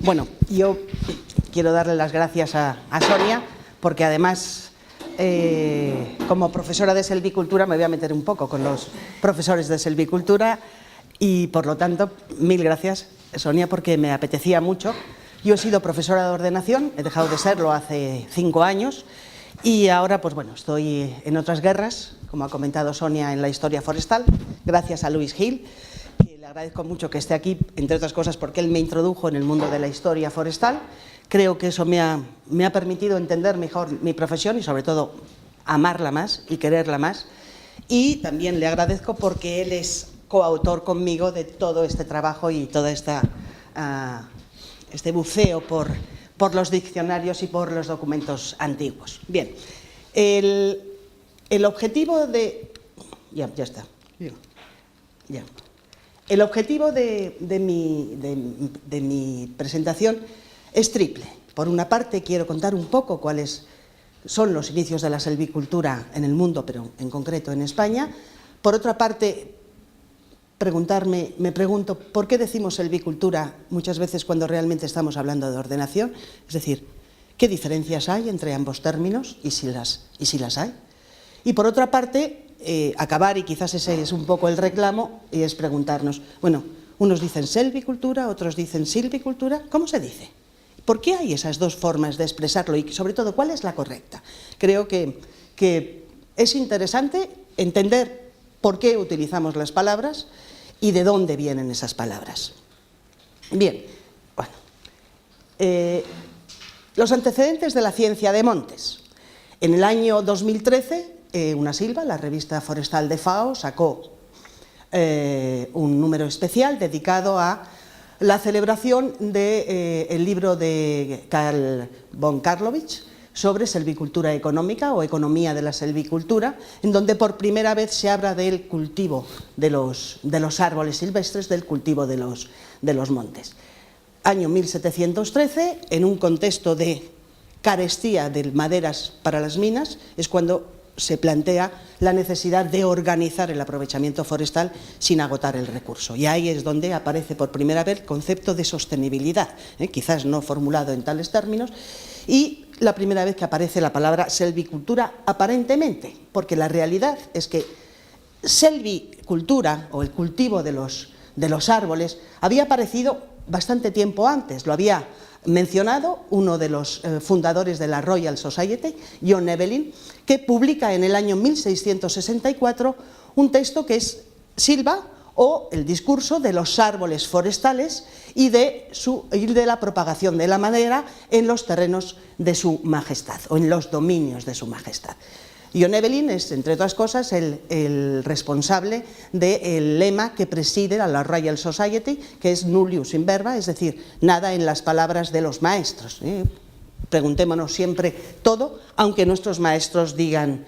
Bueno, yo quiero darle las gracias a Sonia, porque además, como profesora de selvicultura, me voy a meter un poco con los profesores de selvicultura y, por lo tanto, mil gracias, Sonia, porque me apetecía mucho. Yo he sido profesora de ordenación, he dejado de serlo hace 5 años y ahora, pues bueno, estoy en otras guerras, como ha comentado Sonia, en la historia forestal, gracias a Louis Hill, que le agradezco mucho que esté aquí, entre otras cosas porque él me introdujo en el mundo de la historia forestal. Creo que eso me ha permitido entender mejor mi profesión y, sobre todo, amarla más y quererla más. Y también le agradezco porque él es coautor conmigo de todo este trabajo y toda este buceo por los diccionarios y por los documentos antiguos. Bien, el objetivo de... Ya está. Ya. El objetivo de mi presentación es triple. Por una parte, quiero contar un poco cuáles son los inicios de la selvicultura en el mundo, pero en concreto en España. Por otra parte, me pregunto, ¿por qué decimos selvicultura muchas veces cuando realmente estamos hablando de ordenación? Es decir, ¿qué diferencias hay entre ambos términos y si las hay? Y por otra parte, acabar, y quizás ese es un poco el reclamo, y es preguntarnos, bueno, unos dicen selvicultura, otros dicen silvicultura, ¿cómo se dice? ¿Por qué hay esas dos formas de expresarlo y, sobre todo, cuál es la correcta? Creo que es interesante entender por qué utilizamos las palabras y de dónde vienen esas palabras. Bien, bueno, los antecedentes de la ciencia de montes. En el año 2013, Una Silva, la revista forestal de FAO, sacó un número especial dedicado a la celebración del libro de Carl von Karlovich sobre selvicultura económica o economía de la selvicultura, en donde por primera vez se habla del cultivo de los árboles silvestres, del cultivo de los montes. Año 1713, en un contexto de carestía de maderas para las minas, es cuando se plantea la necesidad de organizar el aprovechamiento forestal sin agotar el recurso. Y ahí es donde aparece por primera vez el concepto de sostenibilidad, quizás no formulado en tales términos, y la primera vez que aparece la palabra selvicultura aparentemente, porque la realidad es que selvicultura, o el cultivo de los árboles, había aparecido bastante tiempo antes. Lo había mencionado uno de los fundadores de la Royal Society, John Evelyn, que publica en el año 1664 un texto que es Silva, o el discurso de los árboles forestales y de la propagación de la madera en los terrenos de su majestad, o en los dominios de su majestad. John Evelyn es, entre otras cosas, el responsable del lema que preside a la Royal Society, que es nullius in verba, es decir, nada en las palabras de los maestros. Preguntémonos siempre todo, aunque nuestros maestros digan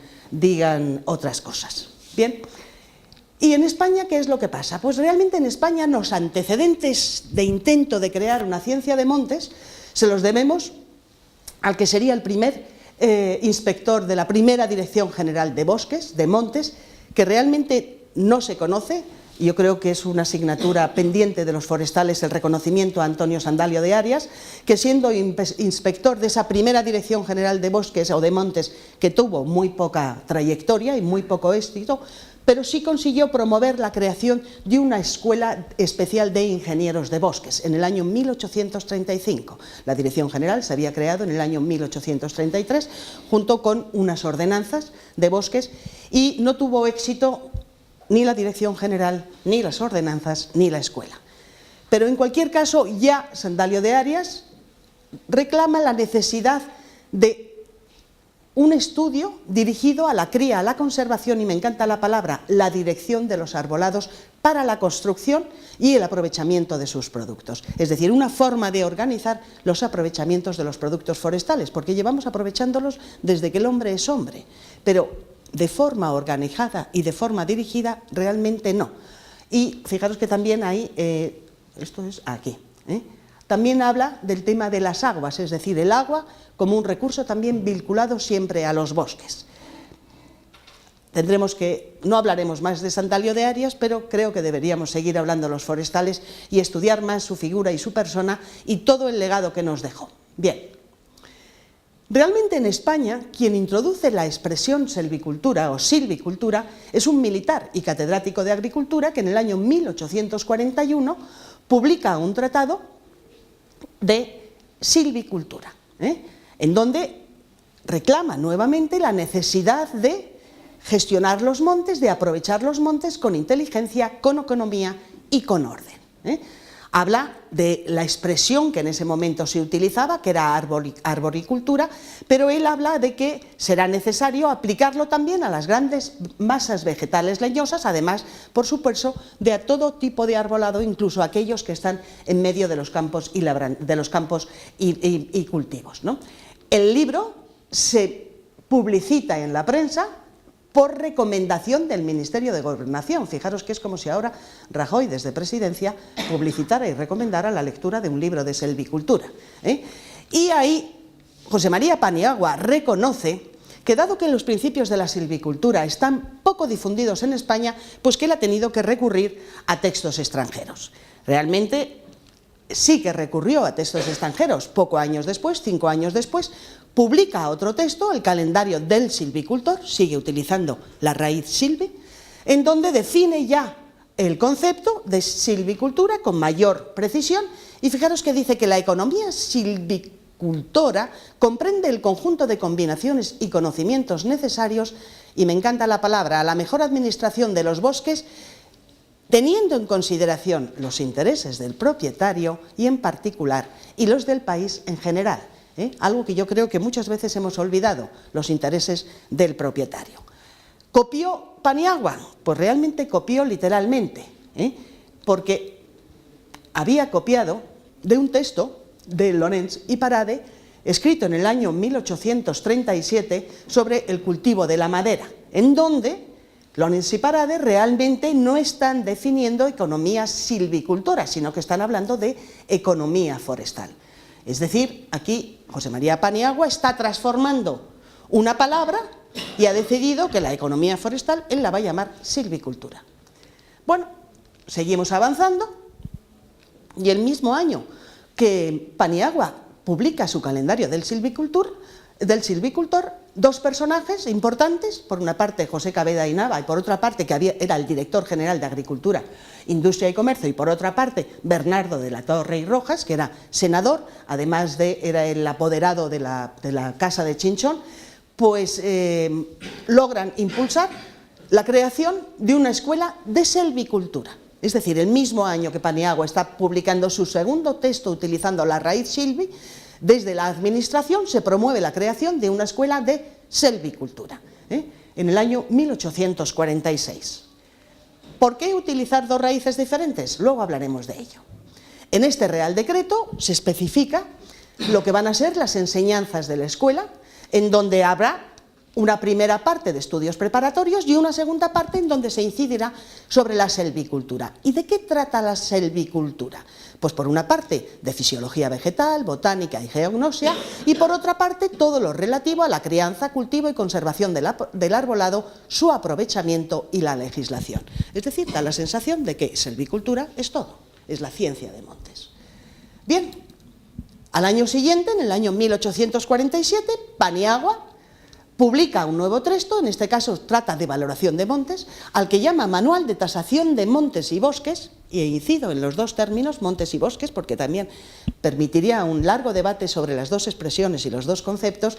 otras cosas. Bien. ¿Y en España qué es lo que pasa? Pues realmente en España los antecedentes de intento de crear una ciencia de montes se los debemos al que sería el primer inspector de la primera Dirección General de Bosques, de Montes, que realmente no se conoce. Yo creo que es una asignatura pendiente de los forestales el reconocimiento a Antonio Sandalio de Arias, que siendo inspector de esa primera Dirección General de Bosques o de Montes, que tuvo muy poca trayectoria y muy poco éxito, pero sí consiguió promover la creación de una escuela especial de ingenieros de bosques en el año 1835. La Dirección General se había creado en el año 1833 junto con unas ordenanzas de bosques y no tuvo éxito ni la Dirección General, ni las ordenanzas, ni la escuela. Pero en cualquier caso, ya Sandalio de Arias reclama la necesidad de un estudio dirigido a la cría, a la conservación, y me encanta la palabra, la dirección de los arbolados para la construcción y el aprovechamiento de sus productos. Es decir, una forma de organizar los aprovechamientos de los productos forestales, porque llevamos aprovechándolos desde que el hombre es hombre, pero de forma organizada y de forma dirigida realmente no. Y fijaros que también hay, esto es aquí, también habla del tema de las aguas, es decir, el agua como un recurso también vinculado siempre a los bosques. no hablaremos más de Sant'Alio de Arias, pero creo que deberíamos seguir hablando de los forestales y estudiar más su figura y su persona y todo el legado que nos dejó. Bien, realmente en España quien introduce la expresión selvicultura o silvicultura es un militar y catedrático de agricultura que en el año 1841 publica un tratado de silvicultura, en donde reclama nuevamente la necesidad de gestionar los montes, de aprovechar los montes con inteligencia, con economía y con orden. Habla de la expresión que en ese momento se utilizaba, que era arboricultura, pero él habla de que será necesario aplicarlo también a las grandes masas vegetales leñosas, además, por supuesto, de a todo tipo de arbolado, incluso aquellos que están en medio de los campos y cultivos, ¿no? El libro se publicita en la prensa por recomendación del Ministerio de Gobernación. Fijaros que es como si ahora Rajoy, desde Presidencia, publicitara y recomendara la lectura de un libro de selvicultura. Y ahí José María Paniagua reconoce que, dado que los principios de la silvicultura están poco difundidos en España, pues que él ha tenido que recurrir a textos extranjeros. Realmente sí que recurrió a textos extranjeros. Pocos años después, 5 años después, publica otro texto, el calendario del silvicultor, sigue utilizando la raíz silvi, en donde define ya el concepto de silvicultura con mayor precisión, y fijaros que dice que la economía silvicultora comprende el conjunto de combinaciones y conocimientos necesarios, y me encanta la palabra, a la mejor administración de los bosques, teniendo en consideración los intereses del propietario y en particular, y los del país en general. Algo que yo creo que muchas veces hemos olvidado, los intereses del propietario. ¿Copió Paniagua? Pues realmente copió literalmente, porque había copiado de un texto de Llorens y Parade, escrito en el año 1837 sobre el cultivo de la madera, en donde Llorens y Parade realmente no están definiendo economía silvicultora, sino que están hablando de economía forestal. Es decir, aquí José María Paniagua está transformando una palabra y ha decidido que la economía forestal él la va a llamar silvicultura. Bueno, seguimos avanzando y el mismo año que Paniagua publica su calendario del silvicultor, dos personajes importantes, por una parte José Caveda y Nava y por otra parte que era el director general de Agricultura, Industria y Comercio, y por otra parte Bernardo de la Torre y Rojas, que era senador, además era el apoderado de la Casa de Chinchón, pues logran impulsar la creación de una escuela de selvicultura. Es decir, el mismo año que Paniagua está publicando su segundo texto utilizando la raíz silvi, desde la administración se promueve la creación de una escuela de selvicultura, en el año 1846. ¿Por qué utilizar dos raíces diferentes? Luego hablaremos de ello. En este Real Decreto se especifica lo que van a ser las enseñanzas de la escuela, en donde habrá una primera parte de estudios preparatorios y una segunda parte en donde se incidirá sobre la selvicultura. ¿Y de qué trata la selvicultura? Pues por una parte de fisiología vegetal, botánica y geognosia, y por otra parte todo lo relativo a la crianza, cultivo y conservación del arbolado, su aprovechamiento y la legislación. Es decir, da la sensación de que selvicultura es todo, es la ciencia de montes. Bien, al año siguiente, en el año 1847, Paniagua publica un nuevo texto, en este caso trata de valoración de montes, al que llama Manual de Tasación de Montes y Bosques, y incido en los dos términos, montes y bosques, porque también permitiría un largo debate sobre las dos expresiones y los dos conceptos,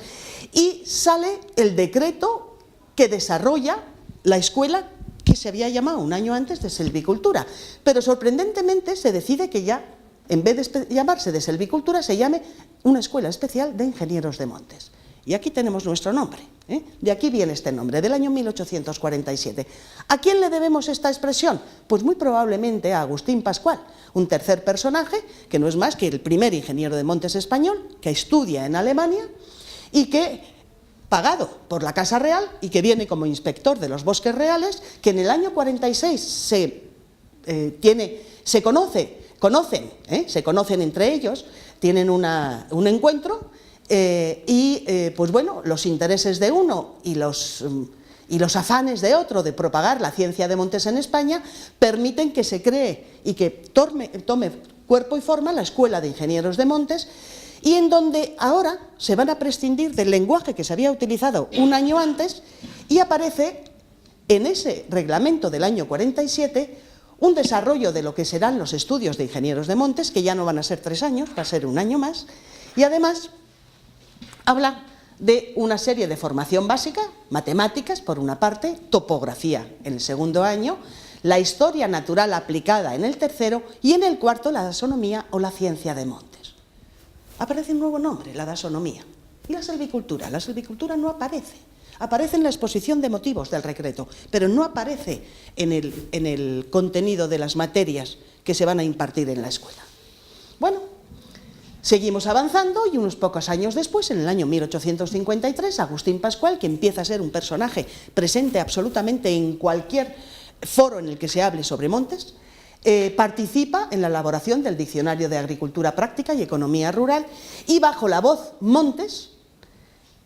y sale el decreto que desarrolla la escuela que se había llamado un año antes de selvicultura, pero sorprendentemente se decide que ya, en vez de llamarse de selvicultura, se llame una escuela especial de ingenieros de montes. Y aquí tenemos nuestro nombre, de aquí viene este nombre, del año 1847. ¿A quién le debemos esta expresión? Pues muy probablemente a Agustín Pascual, un tercer personaje que no es más que el primer ingeniero de montes español, que estudia en Alemania y que, pagado por la Casa Real y que viene como inspector de los bosques reales, que en el año 46 se conocen entre ellos, tienen un encuentro. Pues bueno, los intereses de uno y y los afanes de otro de propagar la ciencia de montes en España permiten que se cree y que tome cuerpo y forma la Escuela de Ingenieros de Montes, y en donde ahora se van a prescindir del lenguaje que se había utilizado un año antes, y aparece en ese reglamento del año 47 un desarrollo de lo que serán los estudios de ingenieros de montes, que ya no van a ser 3 años, va a ser un año más, y además habla de una serie de formación básica, matemáticas por una parte, topografía en el segundo año, la historia natural aplicada en el tercero, y en el cuarto la dasonomía o la ciencia de montes. Aparece un nuevo nombre, la dasonomía. ¿Y la silvicultura? La silvicultura no aparece. Aparece en la exposición de motivos del decreto, pero no aparece en el contenido de las materias que se van a impartir en la escuela. Bueno, seguimos avanzando y unos pocos años después, en el año 1853, Agustín Pascual, que empieza a ser un personaje presente absolutamente en cualquier foro en el que se hable sobre montes, participa en la elaboración del Diccionario de Agricultura Práctica y Economía Rural, y bajo la voz Montes,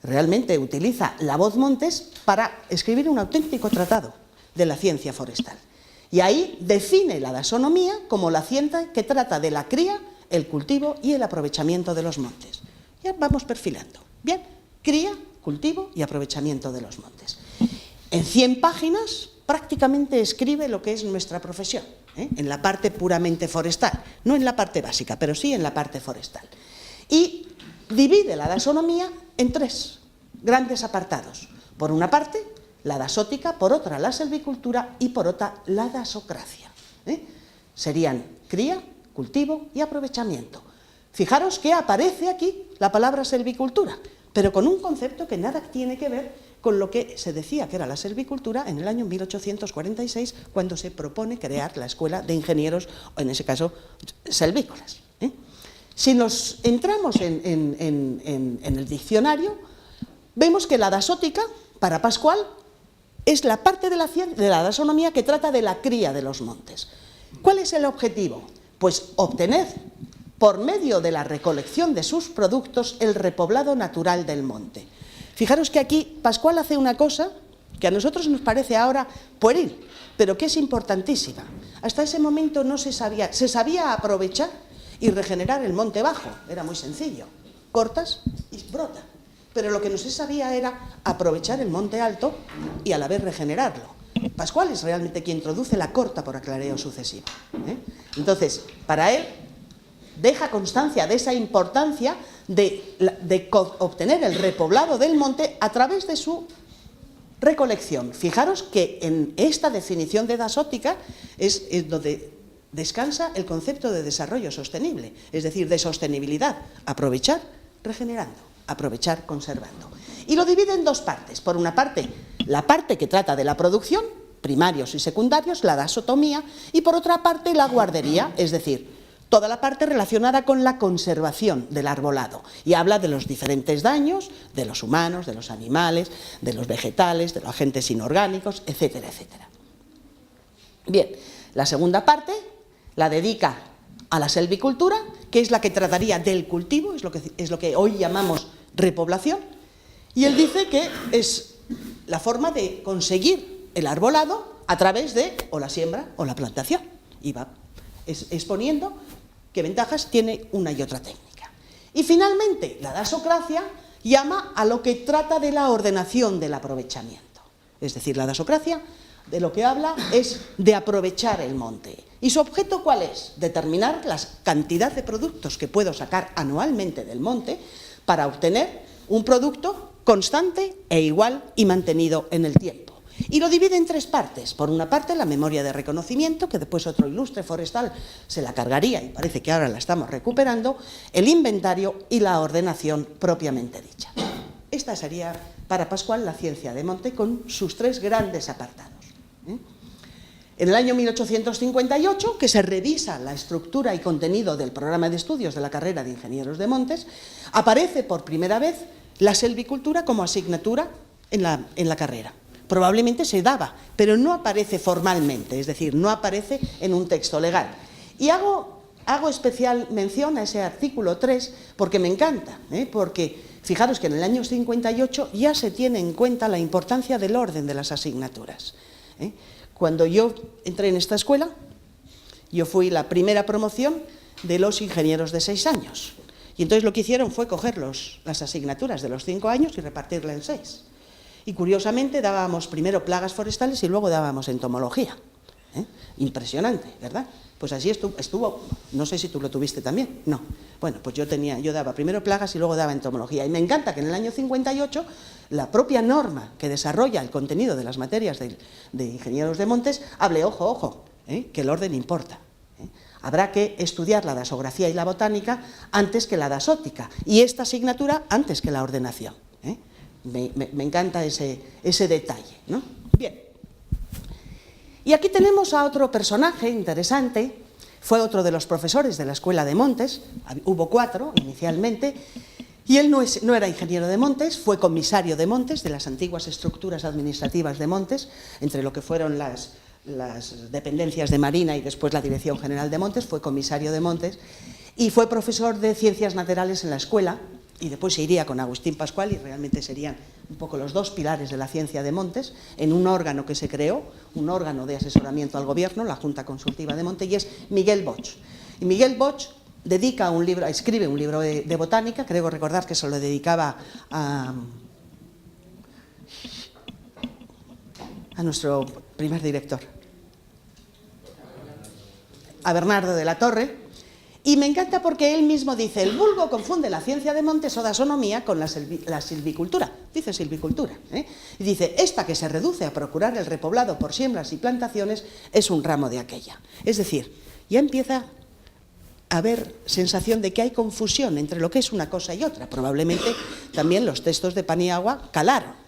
realmente utiliza la voz Montes para escribir un auténtico tratado de la ciencia forestal. Y ahí define la dasonomía como la ciencia que trata de la cría, el cultivo y el aprovechamiento de los montes. Ya vamos perfilando. Bien, cría, cultivo y aprovechamiento de los montes. En 100 páginas prácticamente escribe lo que es nuestra profesión, en la parte puramente forestal, no en la parte básica, pero sí en la parte forestal. Y divide la dasonomía en 3 grandes apartados. Por una parte, la dasótica, por otra, la silvicultura y por otra, la dasocracia. Serían cría, cultivo y aprovechamiento. Fijaros que aparece aquí la palabra silvicultura, pero con un concepto que nada tiene que ver con lo que se decía que era la silvicultura en el año 1846, cuando se propone crear la Escuela de Ingenieros, o en ese caso, silvícolas. Si nos entramos en el diccionario, vemos que la dasótica, para Pascual, es la parte de la dasonomía que trata de la cría de los montes. ¿Cuál es el objetivo? Pues obtener, por medio de la recolección de sus productos, el repoblado natural del monte. Fijaros que aquí Pascual hace una cosa que a nosotros nos parece ahora pueril, pero que es importantísima. Hasta ese momento no se sabía aprovechar y regenerar el monte bajo, era muy sencillo, cortas y brota. Pero lo que no se sabía era aprovechar el monte alto y a la vez regenerarlo. Pascual es realmente quien introduce la corta por aclareo sucesivo. Entonces, para él, deja constancia de esa importancia de obtener el repoblado del monte a través de su recolección. Fijaros que en esta definición de dasótica es donde descansa el concepto de desarrollo sostenible, es decir, de sostenibilidad, aprovechar regenerando, aprovechar conservando. Y lo divide en 2 partes. Por una parte, la parte que trata de la producción, primarios y secundarios, la dasotomía, y por otra parte la guardería, es decir, toda la parte relacionada con la conservación del arbolado, y habla de los diferentes daños de los humanos, de los animales, de los vegetales, de los agentes inorgánicos, etcétera, etcétera. Bien, la segunda parte la dedica a la silvicultura, que es la que trataría del cultivo, es lo que hoy llamamos repoblación, y él dice que es la forma de conseguir el arbolado a través de o la siembra o la plantación, y va exponiendo qué ventajas tiene una y otra técnica. Y finalmente, la dasocracia llama a lo que trata de la ordenación del aprovechamiento. Es decir, la dasocracia de lo que habla es de aprovechar el monte. ¿Y su objeto cuál es? Determinar la cantidad de productos que puedo sacar anualmente del monte para obtener un producto constante e igual y mantenido en el tiempo. Y lo divide en 3 partes. Por una parte, la memoria de reconocimiento, que después otro ilustre forestal se la cargaría y parece que ahora la estamos recuperando, el inventario y la ordenación propiamente dicha. Esta sería para Pascual la ciencia de monte con sus 3 grandes apartados. En el año 1858, que se revisa la estructura y contenido del programa de estudios de la carrera de Ingenieros de Montes, aparece por primera vez la silvicultura como asignatura en la carrera. Probablemente se daba, pero no aparece formalmente, es decir, no aparece en un texto legal. Y hago especial mención a ese artículo 3 porque me encanta, porque Fijaros que en el año 58 ya se tiene en cuenta la importancia del orden de las asignaturas. Cuando yo entré en esta escuela, yo fui la primera promoción de los ingenieros de 6 años. Y entonces lo que hicieron fue coger las asignaturas de los 5 años y repartirla en 6. Y curiosamente dábamos primero plagas forestales y luego dábamos entomología. Impresionante, ¿verdad? Pues así estuvo, no sé si tú lo tuviste también, no. Bueno, pues yo daba primero plagas y luego daba entomología. Y me encanta que en el año 58 la propia norma que desarrolla el contenido de las materias de ingenieros de montes hable, ojo, que el orden importa. Habrá que estudiar la dasografía y la botánica antes que la dasótica, y esta asignatura antes que la ordenación. Me encanta ese detalle, ¿no? Bien. Y aquí tenemos a otro personaje interesante, fue otro de los profesores de la Escuela de Montes, hubo 4 inicialmente, y él no era ingeniero de montes, fue comisario de montes, de las antiguas estructuras administrativas de montes, entre lo que fueron las dependencias de Marina y después la Dirección General de Montes, fue comisario de montes, y fue profesor de Ciencias Naturales en la escuela, y después se iría con Agustín Pascual, y realmente serían un poco los 2 pilares de la ciencia de montes, en un órgano que se creó, un órgano de asesoramiento al gobierno, la Junta Consultiva de Montes, y es Miguel Bosch. Y Miguel Bosch escribe un libro de botánica, creo recordar que se lo dedicaba a nuestro primer director, a Bernardo de la Torre. Y me encanta porque él mismo dice, el vulgo confunde la ciencia de montes o de asonomía con la silvicultura, dice silvicultura, y dice, esta que se reduce a procurar el repoblado por siembras y plantaciones es un ramo de aquella. Es decir, ya empieza a haber sensación de que hay confusión entre lo que es una cosa y otra. Probablemente también los textos de Paniagua calaron.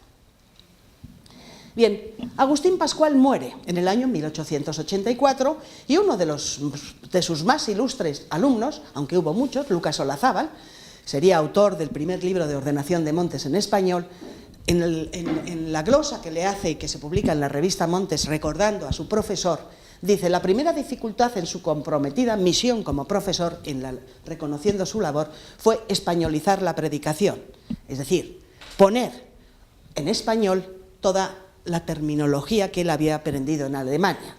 Bien, Agustín Pascual muere en el año 1884 y uno de sus más ilustres alumnos, aunque hubo muchos, Lucas Olazábal, sería autor del primer libro de ordenación de montes en español. En la glosa que le hace y que se publica en la revista Montes, recordando a su profesor, dice, la primera dificultad en su comprometida misión como profesor, reconociendo su labor, fue españolizar la predicación, es decir, poner en español toda la terminología que él había aprendido en Alemania.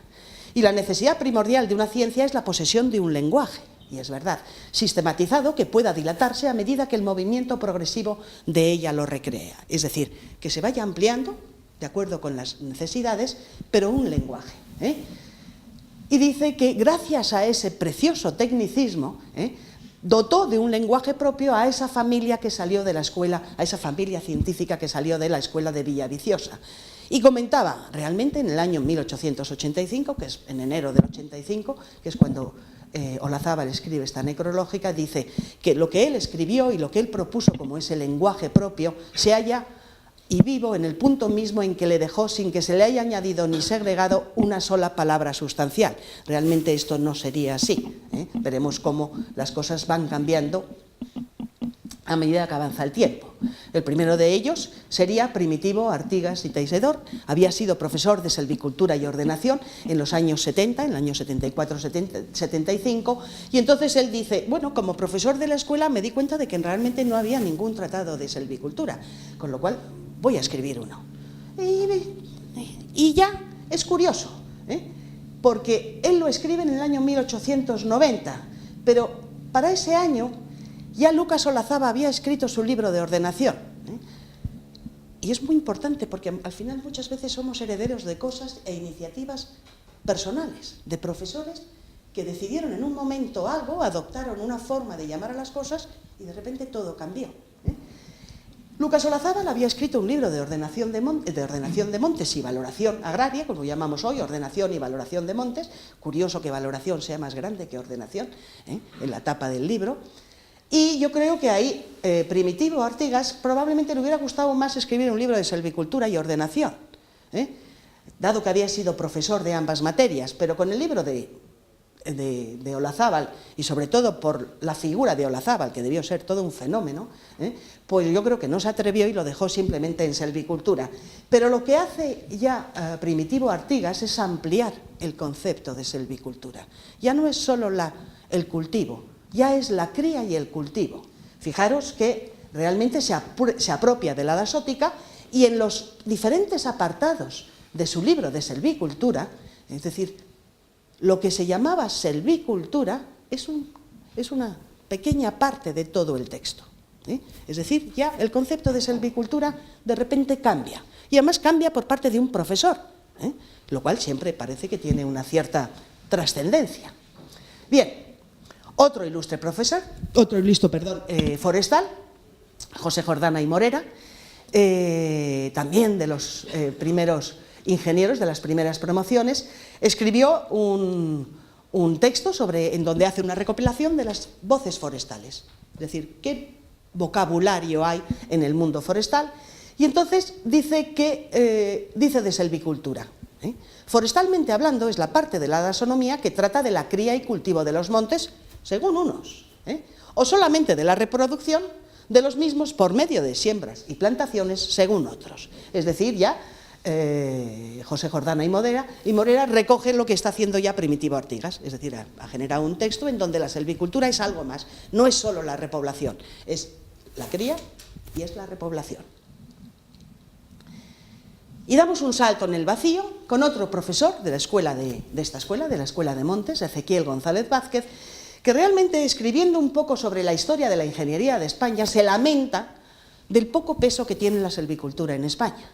Y la necesidad primordial de una ciencia es la posesión de un lenguaje, y es verdad, sistematizado, que pueda dilatarse a medida que el movimiento progresivo de ella lo recrea. Es decir, que se vaya ampliando de acuerdo con las necesidades, pero un lenguaje. Y dice que gracias a ese precioso tecnicismo, dotó de un lenguaje propio a esa familia que salió de la escuela, a esa familia científica que salió de la escuela de Villaviciosa. Y comentaba, realmente en el año 1885, que es en enero del 85, que es cuando Olazábal escribe esta necrológica, dice que lo que él escribió y lo que él propuso como ese lenguaje propio se halla y vivo en el punto mismo en que le dejó sin que se le haya añadido ni segregado una sola palabra sustancial. Realmente esto no sería así. Veremos cómo las cosas van cambiando a medida que avanza el tiempo. El primero de ellos sería Primitivo Artigas y Teixidor. Había sido profesor de silvicultura y ordenación en los años 70, en el año 74-75, y entonces él dice, bueno, como profesor de la escuela me di cuenta de que realmente no había ningún tratado de silvicultura, con lo cual voy a escribir uno. Y ya es curioso, porque él lo escribe en el año 1890, pero para ese año ya Lucas Olazábal había escrito su libro de ordenación. Y es muy importante porque al final muchas veces somos herederos de cosas e iniciativas personales, de profesores que decidieron en un momento algo, adoptaron una forma de llamar a las cosas y de repente todo cambió. Lucas Olazábal había escrito un libro de ordenación de montes y valoración agraria, como llamamos hoy, ordenación y valoración de montes. Curioso que valoración sea más grande que ordenación, en la tapa del libro. Y yo creo que ahí Primitivo Artigas probablemente le hubiera gustado más escribir un libro de silvicultura y ordenación, dado que había sido profesor de ambas materias, pero con el libro de Olazábal, y sobre todo por la figura de Olazábal, que debió ser todo un fenómeno, pues yo creo que no se atrevió y lo dejó simplemente en silvicultura. Pero lo que hace ya Primitivo Artigas es ampliar el concepto de silvicultura. Ya no es solo el cultivo, ya es la cría y el cultivo. Fijaros que realmente se apropia de la dasótica y en los diferentes apartados de su libro de selvicultura, es decir, lo que se llamaba selvicultura es una pequeña parte de todo el texto. Es decir, ya el concepto de selvicultura de repente cambia, y además cambia por parte de un profesor, lo cual siempre parece que tiene una cierta trascendencia. Bien, otro ilustre profesor, forestal, José Jordana y Morera, también de los primeros ingenieros, de las primeras promociones, escribió un texto en donde hace una recopilación de las voces forestales, es decir, qué vocabulario hay en el mundo forestal, y entonces dice de selvicultura. Forestalmente hablando, es la parte de la dasonomía que trata de la cría y cultivo de los montes, según unos, o solamente de la reproducción de los mismos por medio de siembras y plantaciones, según otros. Es decir, ya José Jordana y Morera recogen lo que está haciendo ya Primitivo Artigas, es decir, ha generado un texto en donde la selvicultura es algo más, no es solo la repoblación, es la cría y es la repoblación. Y damos un salto en el vacío con otro profesor de la escuela de la Escuela de Montes, Ezequiel González Vázquez, que realmente, escribiendo un poco sobre la historia de la ingeniería de España, se lamenta del poco peso que tiene la selvicultura en España.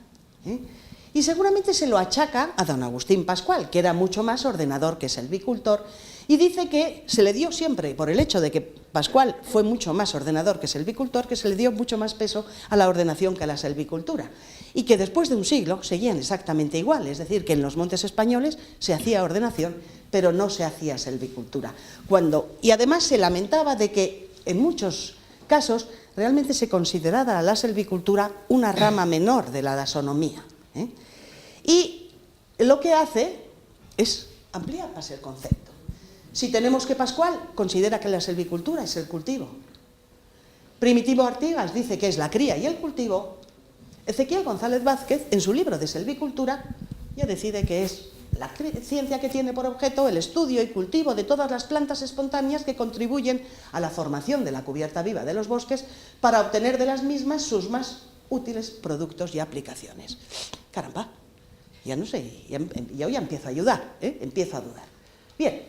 Y seguramente se lo achaca a don Agustín Pascual, que era mucho más ordenador que selvicultor, y dice que se le dio siempre, por el hecho de que Pascual fue mucho más ordenador que selvicultor, que se le dio mucho más peso a la ordenación que a la selvicultura, y que después de un siglo seguían exactamente igual, es decir, que en los montes españoles se hacía ordenación, pero no se hacía selvicultura. Y además se lamentaba de que en muchos casos realmente se consideraba la selvicultura una rama menor de la dasonomía. Y lo que hace es ampliar más el concepto. Si tenemos que Pascual considera que la selvicultura es el cultivo, Primitivo Artigas dice que es la cría y el cultivo, Ezequiel González Vázquez, en su libro de selvicultura, ya decide que es la ciencia que tiene por objeto el estudio y cultivo de todas las plantas espontáneas que contribuyen a la formación de la cubierta viva de los bosques para obtener de las mismas sus más útiles productos y aplicaciones. Caramba, ya no sé, yo ya empiezo a ayudar, empiezo a dudar. Bien,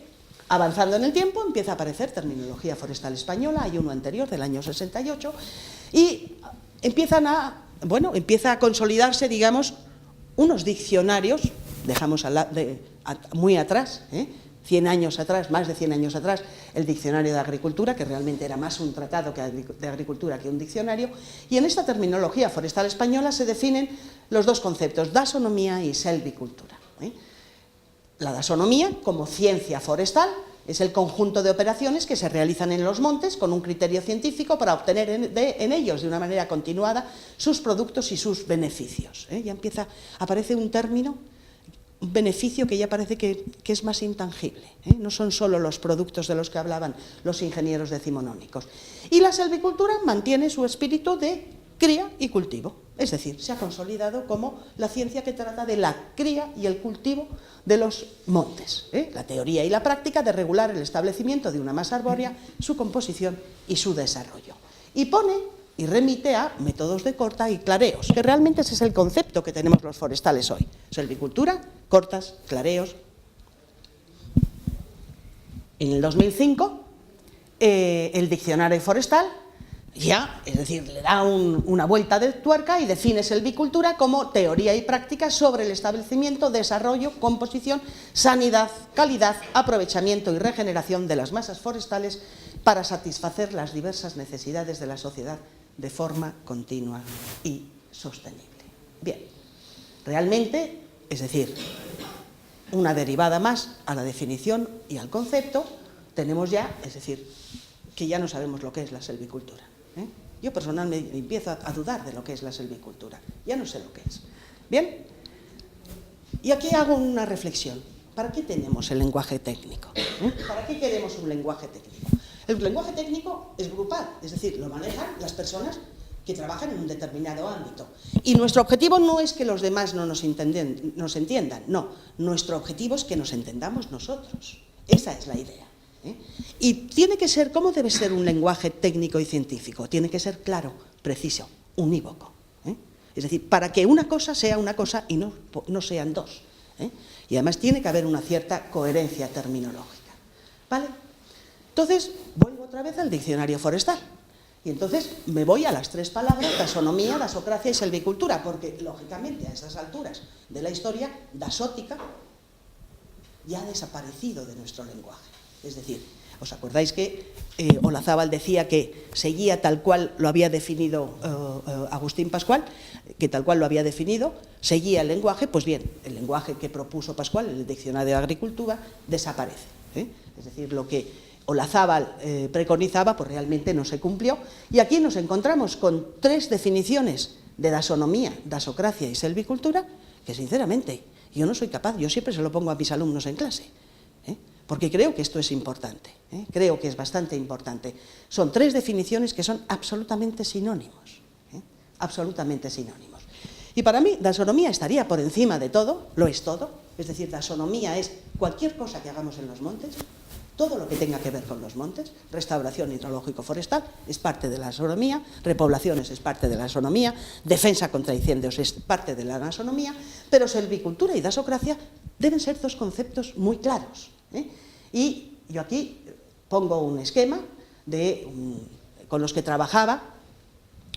avanzando en el tiempo empieza a aparecer terminología forestal española, hay uno anterior del año 68, y empieza a consolidarse, digamos, unos diccionarios, dejamos muy atrás, 100 años atrás, más de 100 años atrás, el diccionario de agricultura, que realmente era más un tratado de agricultura que un diccionario, y en esta terminología forestal española se definen los dos conceptos, dasonomía y selvicultura. La dasonomía, como ciencia forestal, es el conjunto de operaciones que se realizan en los montes con un criterio científico para obtener en ellos de una manera continuada sus productos y sus beneficios. Ya aparece un término, un beneficio que ya parece que es más intangible. No son solo los productos de los que hablaban los ingenieros decimonónicos. Y la selvicultura mantiene su espíritu de cría y cultivo, es decir, se ha consolidado como la ciencia que trata de la cría y el cultivo de los montes, la teoría y la práctica de regular el establecimiento de una masa arbórea, su composición y su desarrollo. Y pone y remite a métodos de corta y clareos, que realmente ese es el concepto que tenemos los forestales hoy. Selvicultura, cortas, clareos. En el 2005, el diccionario forestal es decir, le da una vuelta de tuerca y define selvicultura como teoría y práctica sobre el establecimiento, desarrollo, composición, sanidad, calidad, aprovechamiento y regeneración de las masas forestales para satisfacer las diversas necesidades de la sociedad de forma continua y sostenible. Bien, realmente, es decir, una derivada más a la definición y al concepto, tenemos ya, es decir, que ya no sabemos lo que es la selvicultura. Yo personalmente empiezo a dudar de lo que es la selvicultura, ya no sé lo que es. Bien, y aquí hago una reflexión. ¿Para qué tenemos el lenguaje técnico? ¿Para qué queremos un lenguaje técnico? El lenguaje técnico es grupal, es decir, lo manejan las personas que trabajan en un determinado ámbito. Y nuestro objetivo no es que los demás no nos entiendan, no, nuestro objetivo es que nos entendamos nosotros. Esa es la idea. Y tiene que ser, ¿cómo debe ser un lenguaje técnico y científico? Tiene que ser claro, preciso, unívoco. Es decir, para que una cosa sea una cosa y no sean dos. Y además tiene que haber una cierta coherencia terminológica. ¿Vale? Entonces, vuelvo otra vez al diccionario forestal. Y entonces me voy a las tres palabras, dasonomía, dasocracia y selvicultura, porque, lógicamente, a estas alturas de la historia, dasótica ya ha desaparecido de nuestro lenguaje. Es decir, ¿os acordáis que Olazábal decía que seguía tal cual lo había definido Agustín Pascual, que tal cual lo había definido, seguía el lenguaje? Pues bien, el lenguaje que propuso Pascual, el diccionario de agricultura, desaparece. Es decir, lo que Olazábal preconizaba, pues realmente no se cumplió, y aquí nos encontramos con tres definiciones de dasonomía, dasocracia y selvicultura, que sinceramente yo no soy capaz, yo siempre se lo pongo a mis alumnos en clase, porque creo que esto es importante, creo que es bastante importante. Son tres definiciones que son absolutamente sinónimos, absolutamente sinónimos. Y para mí, dasonomía estaría por encima de todo, lo es todo, es decir, dasonomía es cualquier cosa que hagamos en los montes, todo lo que tenga que ver con los montes, restauración hidrológico-forestal es parte de la dasonomía, repoblaciones es parte de la dasonomía, defensa contra incendios es parte de la dasonomía, pero selvicultura y dasocracia deben ser dos conceptos muy claros. Y yo aquí pongo un esquema con los que trabajaba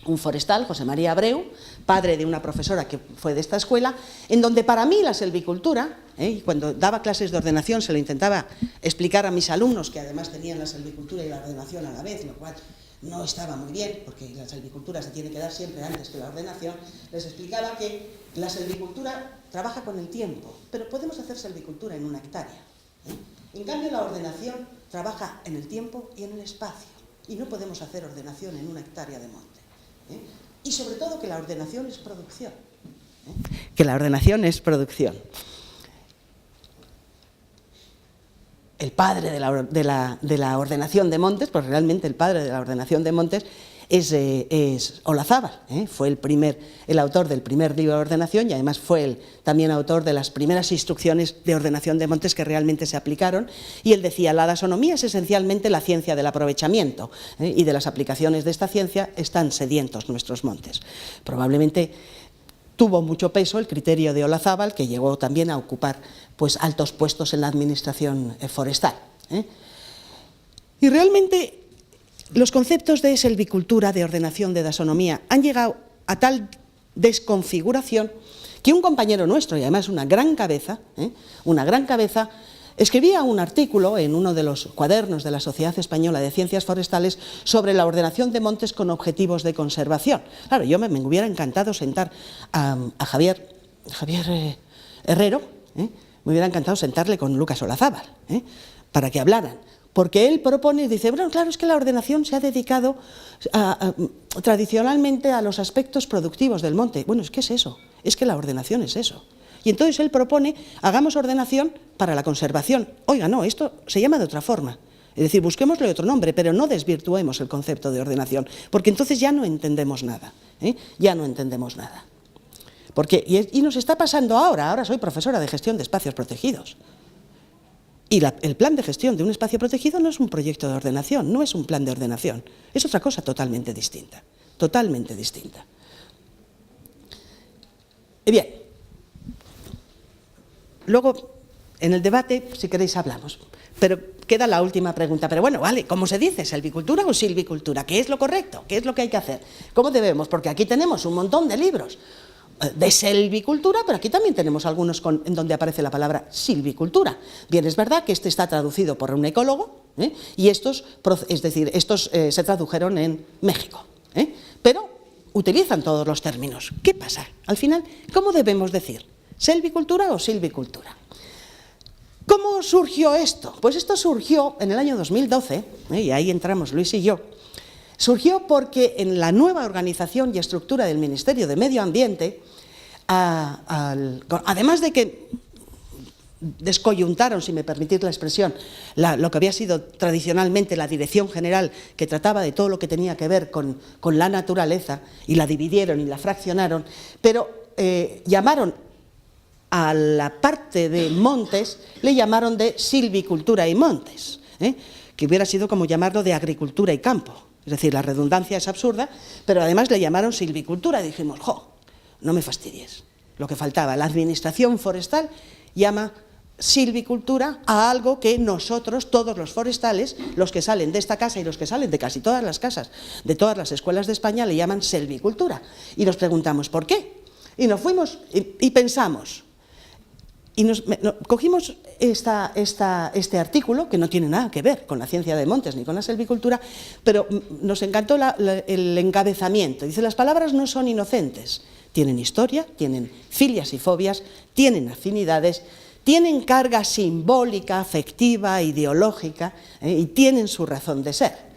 un forestal, José María Abreu, padre de una profesora que fue de esta escuela, en donde para mí la selvicultura, y cuando daba clases de ordenación se lo intentaba explicar a mis alumnos, que además tenían la selvicultura y la ordenación a la vez, lo cual no estaba muy bien, porque la selvicultura se tiene que dar siempre antes que la ordenación, les explicaba que la selvicultura trabaja con el tiempo, pero podemos hacer selvicultura en una hectárea. En cambio, la ordenación trabaja en el tiempo y en el espacio, y no podemos hacer ordenación en una hectárea de monte. Y sobre todo que la ordenación es producción. Que la ordenación es producción. El padre de la ordenación de montes, pues realmente el padre de la ordenación de montes es Olazábal, fue el autor del primer libro de ordenación y además fue también autor de las primeras instrucciones de ordenación de montes que realmente se aplicaron, y él decía: la dasonomía es esencialmente la ciencia del aprovechamiento, y de las aplicaciones de esta ciencia están sedientos nuestros montes. Probablemente tuvo mucho peso el criterio de Olazábal, que llegó también a ocupar pues altos puestos en la administración forestal. Y realmente los conceptos de selvicultura, de ordenación, de dasonomía han llegado a tal desconfiguración que un compañero nuestro, y además una gran cabeza, escribía un artículo en uno de los cuadernos de la Sociedad Española de Ciencias Forestales sobre la ordenación de montes con objetivos de conservación. Claro, yo me hubiera encantado sentar a Javier Herrero, me hubiera encantado sentarle con Lucas Olazábal, para que hablaran. Porque él propone, dice, bueno, claro, es que la ordenación se ha dedicado tradicionalmente a los aspectos productivos del monte. Bueno, es que es eso, es que la ordenación es eso. Y entonces él propone, hagamos ordenación para la conservación. Oiga, no, esto se llama de otra forma. Es decir, busquémosle otro nombre, pero no desvirtuemos el concepto de ordenación, porque entonces ya no entendemos nada, ya no entendemos nada. Y nos está pasando ahora soy profesora de gestión de espacios protegidos. Y el plan de gestión de un espacio protegido no es un proyecto de ordenación, no es un plan de ordenación, es otra cosa totalmente distinta, totalmente distinta. Y bien, luego en el debate, si queréis, hablamos, pero queda la última pregunta. Pero bueno, vale, ¿cómo se dice? ¿Selvicultura o silvicultura? ¿Qué es lo correcto? ¿Qué es lo que hay que hacer? ¿Cómo debemos? Porque aquí tenemos un montón de libros de selvicultura, pero aquí también tenemos algunos en donde aparece la palabra silvicultura. Bien, es verdad que este está traducido por un ecólogo, y estos se tradujeron en México, pero utilizan todos los términos. ¿Qué pasa? Al final, ¿cómo debemos decir? ¿Selvicultura o silvicultura? ¿Cómo surgió esto? Pues esto surgió en el año 2012, y ahí entramos Luis y yo. Surgió porque en la nueva organización y estructura del Ministerio de Medio Ambiente, además de que descoyuntaron, si me permitís la expresión, lo que había sido tradicionalmente la Dirección General, que trataba de todo lo que tenía que ver con la naturaleza, y la dividieron y la fraccionaron, pero llamaron a la parte de montes, le llamaron de silvicultura y montes, que hubiera sido como llamarlo de agricultura y campo. es decir, la redundancia es absurda, pero además le llamaron silvicultura. Dijimos, ¡jo!, no me fastidies, lo que faltaba. La administración forestal llama silvicultura a algo que nosotros, todos los forestales, los que salen de esta casa y los que salen de casi todas las casas, de todas las escuelas de España, le llaman selvicultura. Y nos preguntamos, ¿por qué? Y nos fuimos y pensamos, y cogimos este artículo, que no tiene nada que ver con la ciencia de montes ni con la selvicultura, pero nos encantó el encabezamiento. Dice, las palabras no son inocentes, tienen historia, tienen filias y fobias, tienen afinidades, tienen carga simbólica, afectiva, ideológica, y tienen su razón de ser.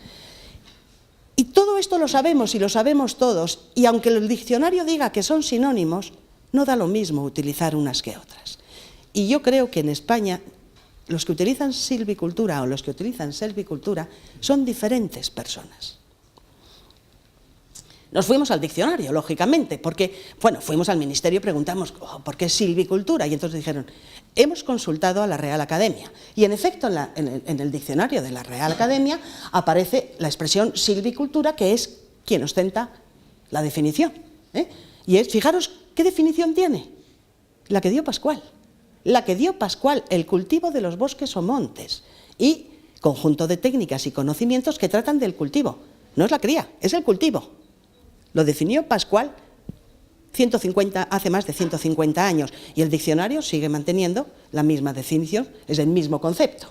Y todo esto lo sabemos y lo sabemos todos, y aunque el diccionario diga que son sinónimos, no da lo mismo utilizar unas que otras. Y yo creo que en España los que utilizan silvicultura o los que utilizan selvicultura son diferentes personas. Nos fuimos al diccionario, lógicamente, porque, bueno, fuimos al ministerio y preguntamos, ¿por qué silvicultura? Y entonces dijeron, hemos consultado a la Real Academia. Y en efecto, en el diccionario de la Real Academia aparece la expresión silvicultura, que es quien ostenta la definición. Y es, fijaros, ¿qué definición tiene? La que dio Pascual. La que dio Pascual, el cultivo de los bosques o montes. Y conjunto de técnicas y conocimientos que tratan del cultivo. No es la cría, es el cultivo. Lo definió Pascual hace más de 150 años, y el diccionario sigue manteniendo la misma definición, es el mismo concepto.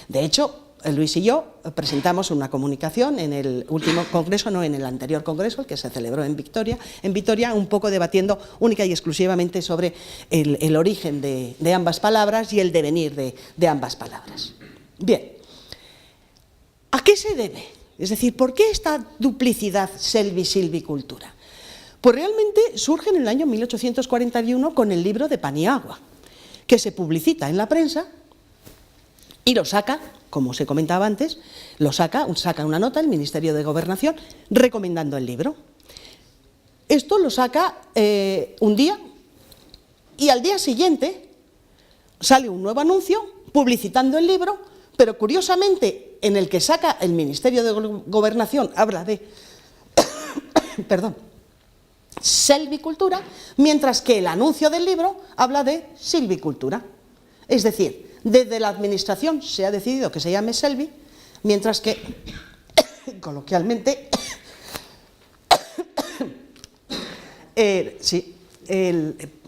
De hecho, Luis y yo presentamos una comunicación en el último congreso, no en el anterior congreso, el que se celebró en Vitoria, un poco debatiendo única y exclusivamente sobre el origen de ambas palabras y el devenir de ambas palabras. Bien, ¿a qué se debe? Es decir, ¿por qué esta duplicidad silvicultura? Pues realmente surge en el año 1841 con el libro de Paniagua, que se publicita en la prensa y lo saca, como se comentaba antes, saca una nota el Ministerio de Gobernación recomendando el libro. Esto lo saca un día y al día siguiente sale un nuevo anuncio publicitando el libro, pero curiosamente en el que saca el Ministerio de Gobernación habla de selvicultura, mientras que el anuncio del libro habla de silvicultura. Es decir, desde la administración se ha decidido que se llame selvi, mientras que coloquialmente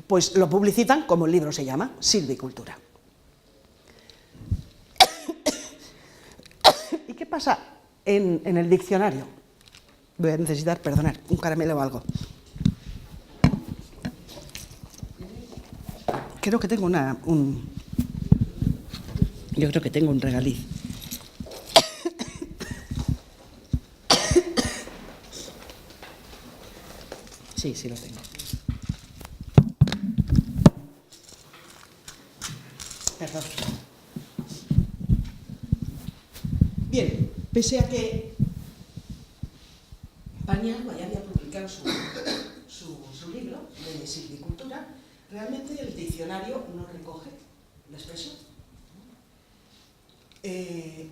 pues lo publicitan como el libro se llama, silvicultura. ¿Y qué pasa en el diccionario? Voy a necesitar, perdonar, un caramelo o algo. Creo que tengo yo creo que tengo un regaliz. Sí lo tengo. Perdón. Bien, pese a que Paniagua ya había publicado su libro de silvicultura, realmente el diccionario no recoge la expresión. En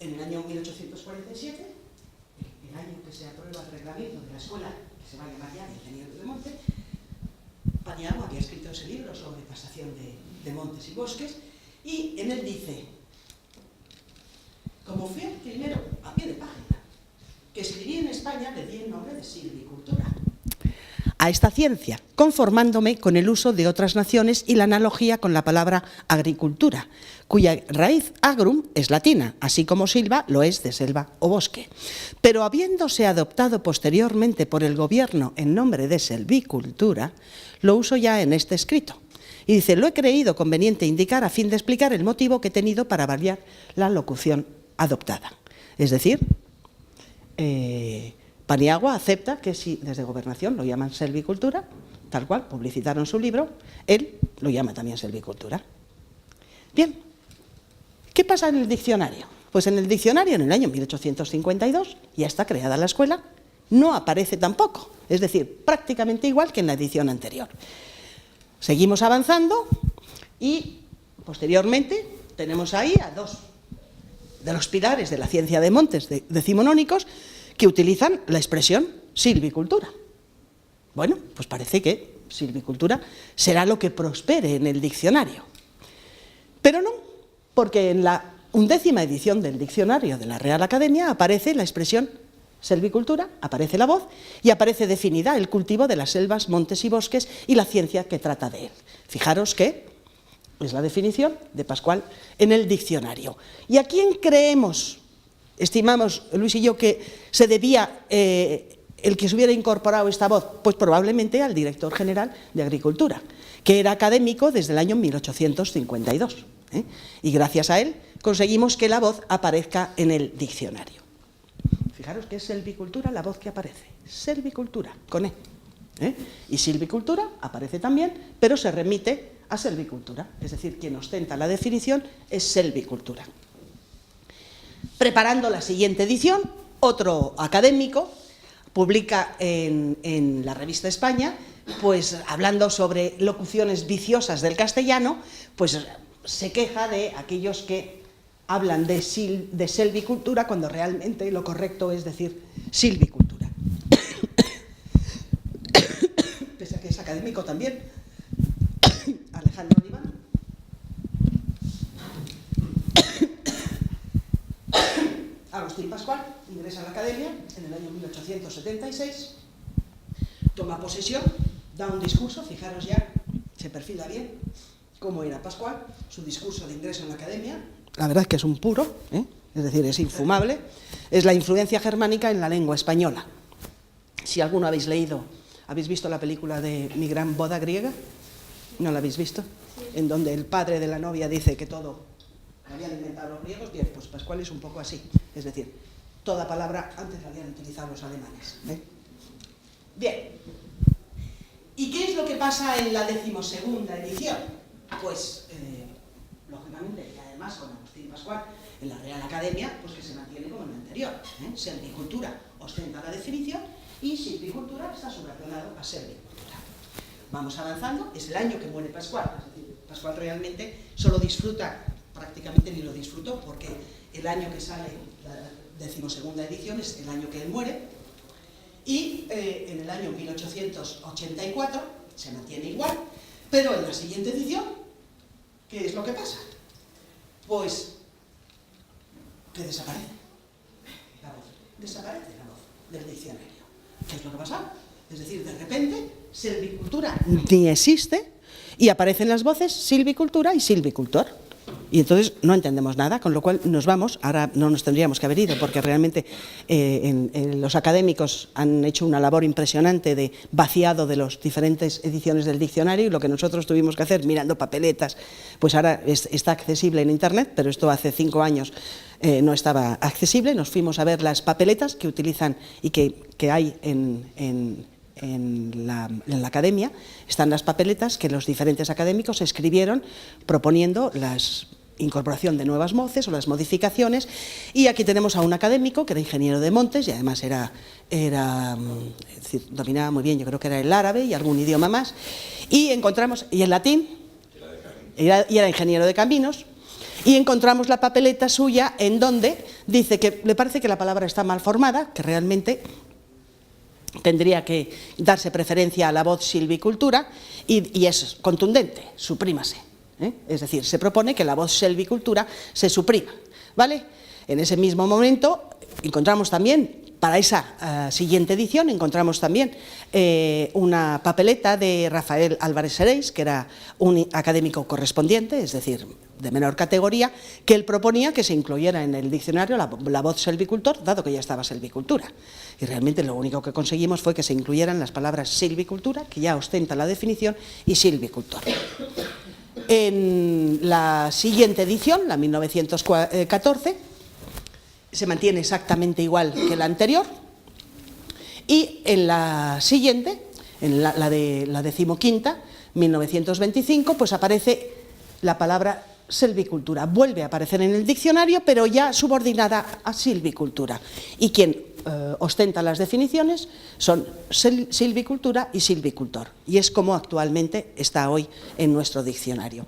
el año 1847, el año que se aprueba el reglamento de la escuela, que se va a llamar ya Ingenieros de Monte, Paniagua había escrito ese libro sobre pastación de montes y bosques, y en él dice, como fui el primero, a pie de página, que escribí en España, le di el nombre de silvicultura a esta ciencia, conformándome con el uso de otras naciones y la analogía con la palabra agricultura, cuya raíz agrum es latina, así como silva lo es de selva o bosque. Pero habiéndose adoptado posteriormente por el gobierno en nombre de selvicultura, lo uso ya en este escrito. Y dice, lo he creído conveniente indicar a fin de explicar el motivo que he tenido para variar la locución adoptada. Es decir, Paniagua acepta que si desde Gobernación lo llaman selvicultura, tal cual, publicitaron su libro, él lo llama también selvicultura. Bien, ¿qué pasa en el diccionario? Pues en el diccionario, en el año 1852, ya está creada la escuela, no aparece tampoco, es decir, prácticamente igual que en la edición anterior. Seguimos avanzando y posteriormente tenemos ahí a dos de los pilares de la ciencia de montes decimonónicos, que utilizan la expresión silvicultura. Bueno, pues parece que silvicultura será lo que prospere en el diccionario. Pero no, porque en la 11ª edición del diccionario de la Real Academia aparece la expresión selvicultura, aparece la voz y aparece definida el cultivo de las selvas, montes y bosques y la ciencia que trata de él. Fijaros que es la definición de Pascual en el diccionario. ¿Y a quién creemos, estimamos Luis y yo, que se debía el que se hubiera incorporado esta voz? Pues probablemente al director general de Agricultura, que era académico desde el año 1852. Y gracias a él conseguimos que la voz aparezca en el diccionario. Fijaros que es selvicultura la voz que aparece, selvicultura, con E. Y silvicultura aparece también, pero se remite a selvicultura, es decir, quien ostenta la definición es selvicultura. Preparando la siguiente edición, otro académico publica en la revista España, pues hablando sobre locuciones viciosas del castellano, pues se queja de aquellos que hablan de selvicultura cuando realmente lo correcto es decir silvicultura. Pese a que es académico también, Alejandro Oliván. Agustín Pascual ingresa a la Academia en el año 1876, toma posesión, da un discurso, fijaros ya, se perfila bien cómo era Pascual, su discurso de ingreso en la Academia. La verdad es que es un puro, es decir, es infumable, es la influencia germánica en la lengua española. Si alguno habéis visto la película de Mi gran boda griega, ¿no la habéis visto? En donde el padre de la novia dice que todo lo habían inventado los griegos. Bien, pues Pascual es un poco así, es decir, toda palabra antes la habían utilizado los alemanes. Bien, ¿y qué es lo que pasa en la 12ª edición? Pues, lógicamente, y además con Agustín Pascual en la Real Academia, pues que se mantiene como en la anterior. Selvicultura ostenta la definición y silvicultura está subordinado a selvicultura. Vamos avanzando, es el año que muere Pascual, es decir, Pascual realmente solo disfruta, prácticamente ni lo disfrutó, porque el año que sale la 12ª edición es el año que él muere, y en el año 1884 se mantiene igual, pero en la siguiente edición, ¿qué es lo que pasa? Pues que desaparece la voz del diccionario. ¿Qué es lo que pasa? Es decir, de repente, selvicultura ni existe y aparecen las voces silvicultura y silvicultor. Y entonces no entendemos nada, con lo cual nos vamos. Ahora no nos tendríamos que haber ido, porque realmente los académicos han hecho una labor impresionante de vaciado de las diferentes ediciones del diccionario, y lo que nosotros tuvimos que hacer mirando papeletas, pues ahora está accesible en Internet, pero esto hace 5 años no estaba accesible. Nos fuimos a ver las papeletas que utilizan y que hay en la Academia. Están las papeletas que los diferentes académicos escribieron proponiendo la incorporación de nuevas voces o las modificaciones, y aquí tenemos a un académico que era ingeniero de montes y además es decir, dominaba muy bien, yo creo que era el árabe y algún idioma más, y encontramos, y el latín, y era ingeniero de caminos, y encontramos la papeleta suya en donde dice que le parece que la palabra está mal formada, que realmente tendría que darse preferencia a la voz silvicultura, y es contundente, suprímase. Es decir, se propone que la voz selvicultura se suprima, ¿vale? En ese mismo momento encontramos también, para esa siguiente edición, encontramos también una papeleta de Rafael Álvarez Seréis, que era un académico correspondiente, es decir, de menor categoría, que él proponía que se incluyera en el diccionario la voz selvicultor, dado que ya estaba selvicultura. Y realmente lo único que conseguimos fue que se incluyeran las palabras silvicultura, que ya ostenta la definición, y silvicultor. En la siguiente edición, la 1914, se mantiene exactamente igual que la anterior, y en la siguiente, en la de la 15ª, 1925, pues aparece la palabra selvicultura. Vuelve a aparecer en el diccionario, pero ya subordinada a silvicultura. Y quien ostenta las definiciones son silvicultura y silvicultor. Y es como actualmente está hoy en nuestro diccionario.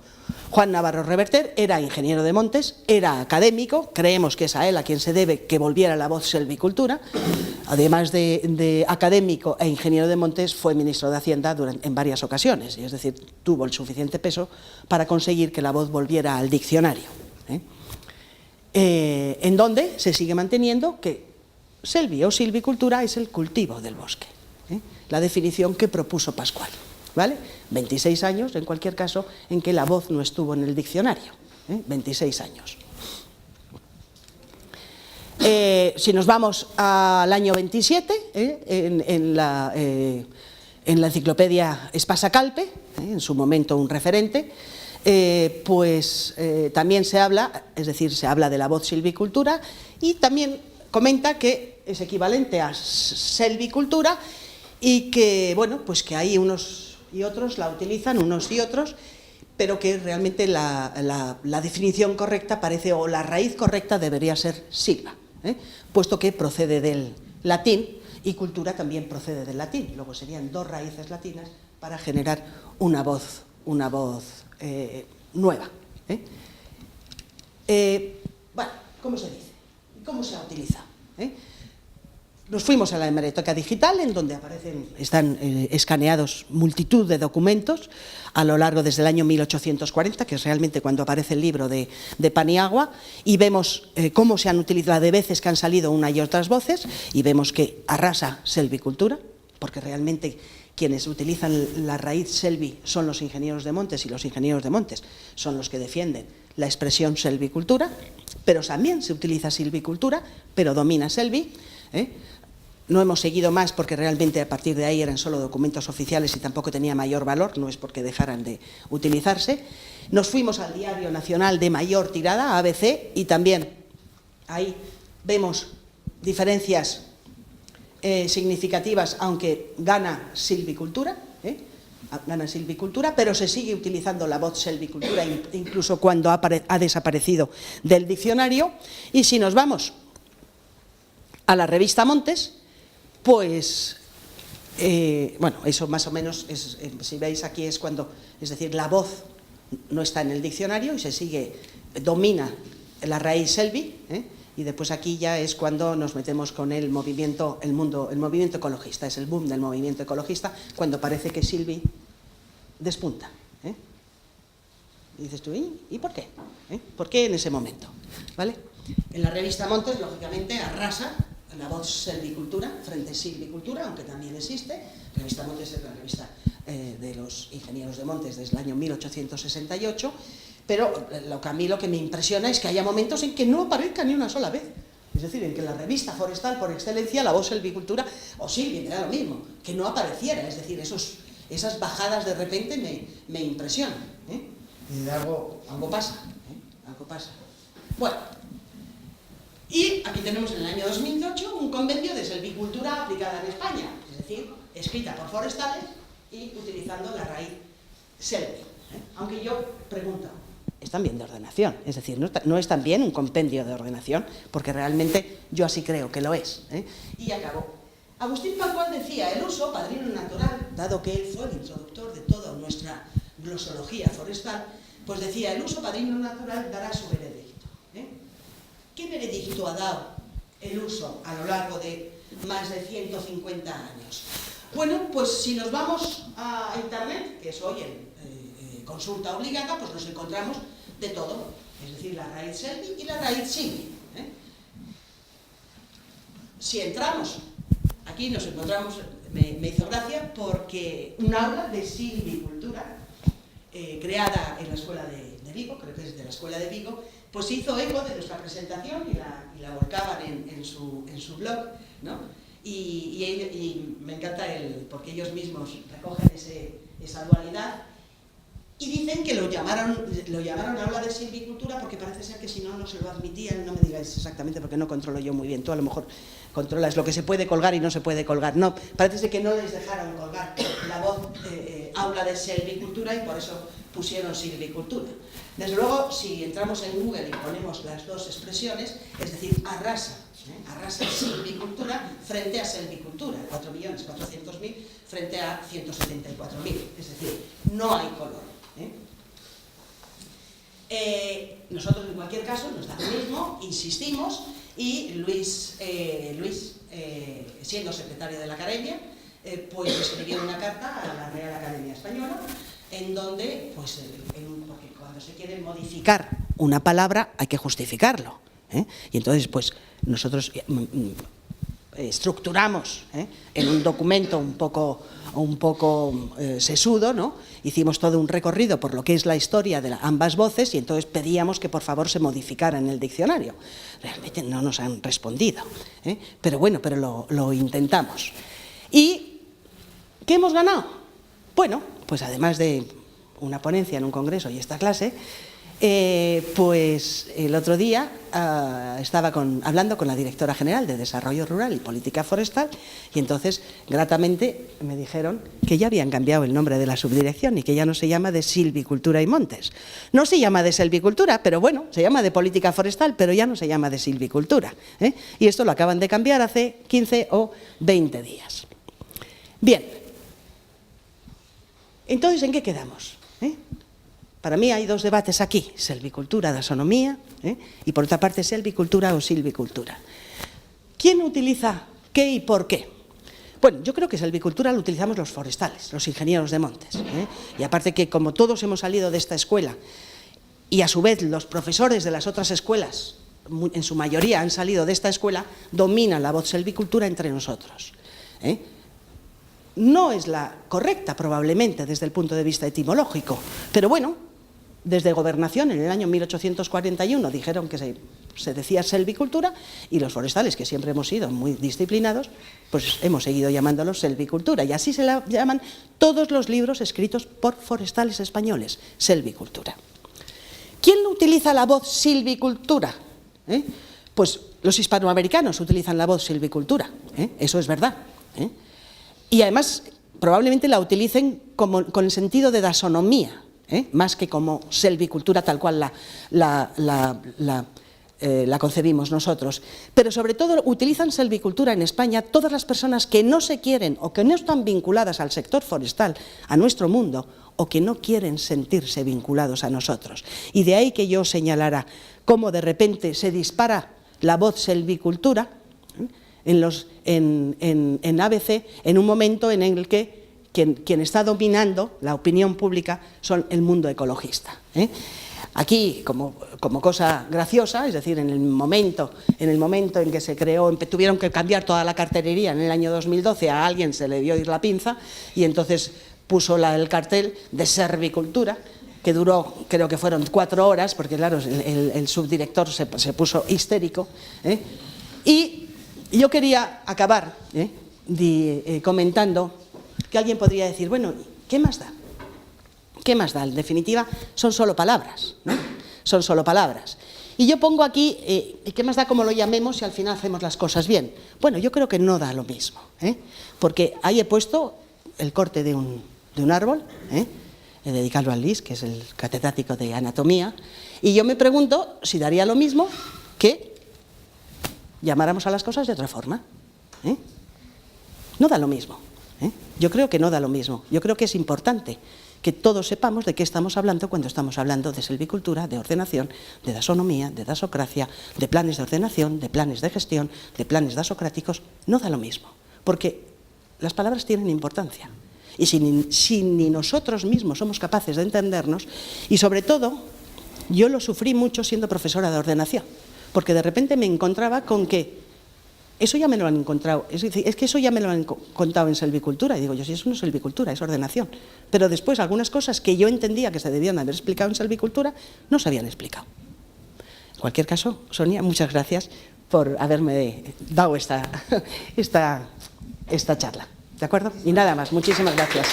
Juan Navarro Reverter era ingeniero de montes, era académico, creemos que es a él a quien se debe que volviera la voz selvicultura, además de académico e ingeniero de montes, fue ministro de Hacienda en varias ocasiones, y es decir, tuvo el suficiente peso para conseguir que la voz volviera al diccionario, en donde se sigue manteniendo que selvi o silvicultura es el cultivo del bosque, la definición que propuso Pascual, ¿vale? 26 años, en cualquier caso, en que la voz no estuvo en el diccionario, 26 años. Si nos vamos al año 27, en la enciclopedia Espasa Calpe, en su momento un referente, pues también se habla, es decir, se habla de la voz silvicultura y también comenta que es equivalente a selvicultura y que, bueno, pues que hay unos y otros la utilizan, unos y otros, pero que realmente la definición correcta parece, o la raíz correcta debería ser silva, puesto que procede del latín y cultura también procede del latín. Luego serían dos raíces latinas para generar una voz nueva. Bueno, ¿cómo se dice? ¿Cómo se utiliza? Nos fuimos a la hemeroteca digital, en donde están escaneados multitud de documentos a lo largo desde el año 1840, que es realmente cuando aparece el libro de Paniagua, y vemos cómo se han utilizado, de veces que han salido una y otras voces, y vemos que arrasa selvicultura, porque realmente quienes utilizan la raíz selvi son los ingenieros de montes, y los ingenieros de montes son los que defienden la expresión selvicultura, pero también se utiliza silvicultura, pero domina selvi. No hemos seguido más porque realmente a partir de ahí eran solo documentos oficiales y tampoco tenía mayor valor, no es porque dejaran de utilizarse. Nos fuimos al diario nacional de mayor tirada, ABC, y también ahí vemos diferencias significativas, aunque gana silvicultura, pero se sigue utilizando la voz selvicultura incluso cuando ha desaparecido del diccionario. Y si nos vamos a la revista Montes, pues, bueno, eso más o menos, si veis aquí es cuando, es decir, la voz no está en el diccionario y se sigue, domina la raíz selvi, y después aquí ya es cuando nos metemos con el movimiento, el movimiento ecologista, es el boom del movimiento ecologista, cuando parece que silvi despunta. Y dices tú, ¿y por qué? ¿Por qué en ese momento? ¿Vale? En la revista Montes, lógicamente, arrasa la voz selvicultura frente a silvicultura, aunque también existe. La revista Montes es la revista de los ingenieros de montes desde el año 1868, pero a mí lo que me impresiona es que haya momentos en que no aparezca ni una sola vez. Es decir, en que la revista forestal por excelencia, la voz selvicultura, o silvi, me da lo mismo, que no apareciera. Es decir, esas bajadas de repente me impresionan. Y algo pasa, algo pasa. Bueno, y aquí tenemos en el año 2008 un convenio de selvicultura aplicada en España, es decir, escrita por forestales y utilizando la raíz selvi. Aunque yo pregunto, ¿es también de ordenación? Es decir, ¿no es también un compendio de ordenación? Porque realmente yo así creo que lo es. Y acabó. Agustín Pascual decía, el uso, padrino natural, dado que él fue el introductor de toda nuestra glosología forestal, pues decía, el uso padrino natural dará su veredicto. ¿Qué veredicto ha dado el uso a lo largo de más de 150 años? Bueno, pues si nos vamos a Internet, que es hoy consulta obligada, pues nos encontramos de todo, es decir, la raíz selvi y la raíz silvi. Si entramos, aquí nos encontramos, me hizo gracia, porque un aula de silvicultura, creada en la escuela de Vigo, creo que es de la escuela de Vigo, pues hizo eco de nuestra presentación y la volcaban en su blog, ¿no? Y me encanta porque ellos mismos recogen esa dualidad y dicen que lo llamaron aula de silvicultura porque parece ser que si no se lo admitían. No me digáis exactamente porque no controlo yo muy bien, tú a lo mejor controlas lo que se puede colgar y no se puede colgar. No, parece ser que no les dejaron colgar la voz aula de silvicultura y por eso pusieron silvicultura. Desde luego, si entramos en Google y ponemos las dos expresiones, es decir, arrasa silvicultura frente a selvicultura, 4.400.000 frente a 174.000, es decir, no hay color. Nosotros en cualquier caso nos da lo mismo, insistimos y Luis, siendo secretario de la Academia, pues escribió una carta a la Real Academia Española, en donde, pues, porque cuando se quiere modificar una palabra hay que justificarlo, ¿eh? Y entonces, pues, nosotros estructuramos, en un documento un poco sesudo, ¿no? Hicimos todo un recorrido por lo que es la historia de ambas voces y entonces pedíamos que por favor se modificara en el diccionario. Realmente no nos han respondido, pero bueno, pero lo intentamos. ¿Y qué hemos ganado? Bueno, pues además de una ponencia en un congreso y esta clase, pues el otro día estaba hablando con la directora general de Desarrollo Rural y Política Forestal y entonces gratamente me dijeron que ya habían cambiado el nombre de la subdirección y que ya no se llama de Silvicultura y Montes. No se llama de Silvicultura, pero bueno, se llama de Política Forestal, pero ya no se llama de Silvicultura, ¿eh? Y esto lo acaban de cambiar hace 15 o 20 días. Bien, entonces, ¿en qué quedamos? Para mí hay dos debates aquí, selvicultura, dasonomía, y por otra parte selvicultura o silvicultura. ¿Quién utiliza qué y por qué? Bueno, yo creo que selvicultura lo utilizamos los forestales, los ingenieros de montes, y aparte que como todos hemos salido de esta escuela y a su vez los profesores de las otras escuelas, en su mayoría han salido de esta escuela, dominan la voz selvicultura entre nosotros. No es la correcta probablemente desde el punto de vista etimológico, pero bueno, desde Gobernación en el año 1841 dijeron que se decía selvicultura y los forestales, que siempre hemos sido muy disciplinados, pues hemos seguido llamándolos selvicultura y así se la llaman todos los libros escritos por forestales españoles, selvicultura. ¿Quién utiliza la voz silvicultura? Pues los hispanoamericanos utilizan la voz silvicultura, eso es verdad. Y además probablemente la utilicen con el sentido de dasonomía, más que como selvicultura tal cual la concebimos nosotros. Pero sobre todo utilizan selvicultura en España todas las personas que no se quieren o que no están vinculadas al sector forestal, a nuestro mundo, o que no quieren sentirse vinculados a nosotros. Y de ahí que yo señalara cómo de repente se dispara la voz selvicultura en ABC en un momento en el que quien está dominando la opinión pública son el mundo ecologista. Aquí, como cosa graciosa, es decir, en el momento en que se creó, tuvieron que cambiar toda la cartelería en el año 2012, a alguien se le dio ir la pinza y entonces puso el cartel de servicultura, que duró, creo que fueron 4 horas, porque claro, el subdirector se puso histérico. Y yo quería acabar comentando que alguien podría decir, bueno, ¿qué más da? ¿Qué más da? En definitiva, son solo palabras, ¿no? Son solo palabras. Y yo pongo aquí, ¿qué más da como lo llamemos si al final hacemos las cosas bien? Bueno, yo creo que no da lo mismo, porque ahí he puesto el corte de un árbol, he dedicado a Luis, que es el catedrático de anatomía, y yo me pregunto si daría lo mismo que llamáramos a las cosas de otra forma. No da lo mismo. Yo creo que no da lo mismo. Yo creo que es importante que todos sepamos de qué estamos hablando cuando estamos hablando de silvicultura, de ordenación, de dasonomía, de dasocracia, de planes de ordenación, de planes de gestión, de planes dasocráticos. No da lo mismo, porque las palabras tienen importancia. Y si ni nosotros mismos somos capaces de entendernos, y sobre todo, yo lo sufrí mucho siendo profesora de ordenación, porque de repente me encontraba con que eso ya me lo han encontrado, es decir, es que eso ya me lo han contado en selvicultura, y digo yo, si eso no es selvicultura, es ordenación. Pero después algunas cosas que yo entendía que se debían haber explicado en selvicultura, no se habían explicado. En cualquier caso, Sonia, muchas gracias por haberme dado esta charla, ¿de acuerdo? Y nada más, muchísimas gracias.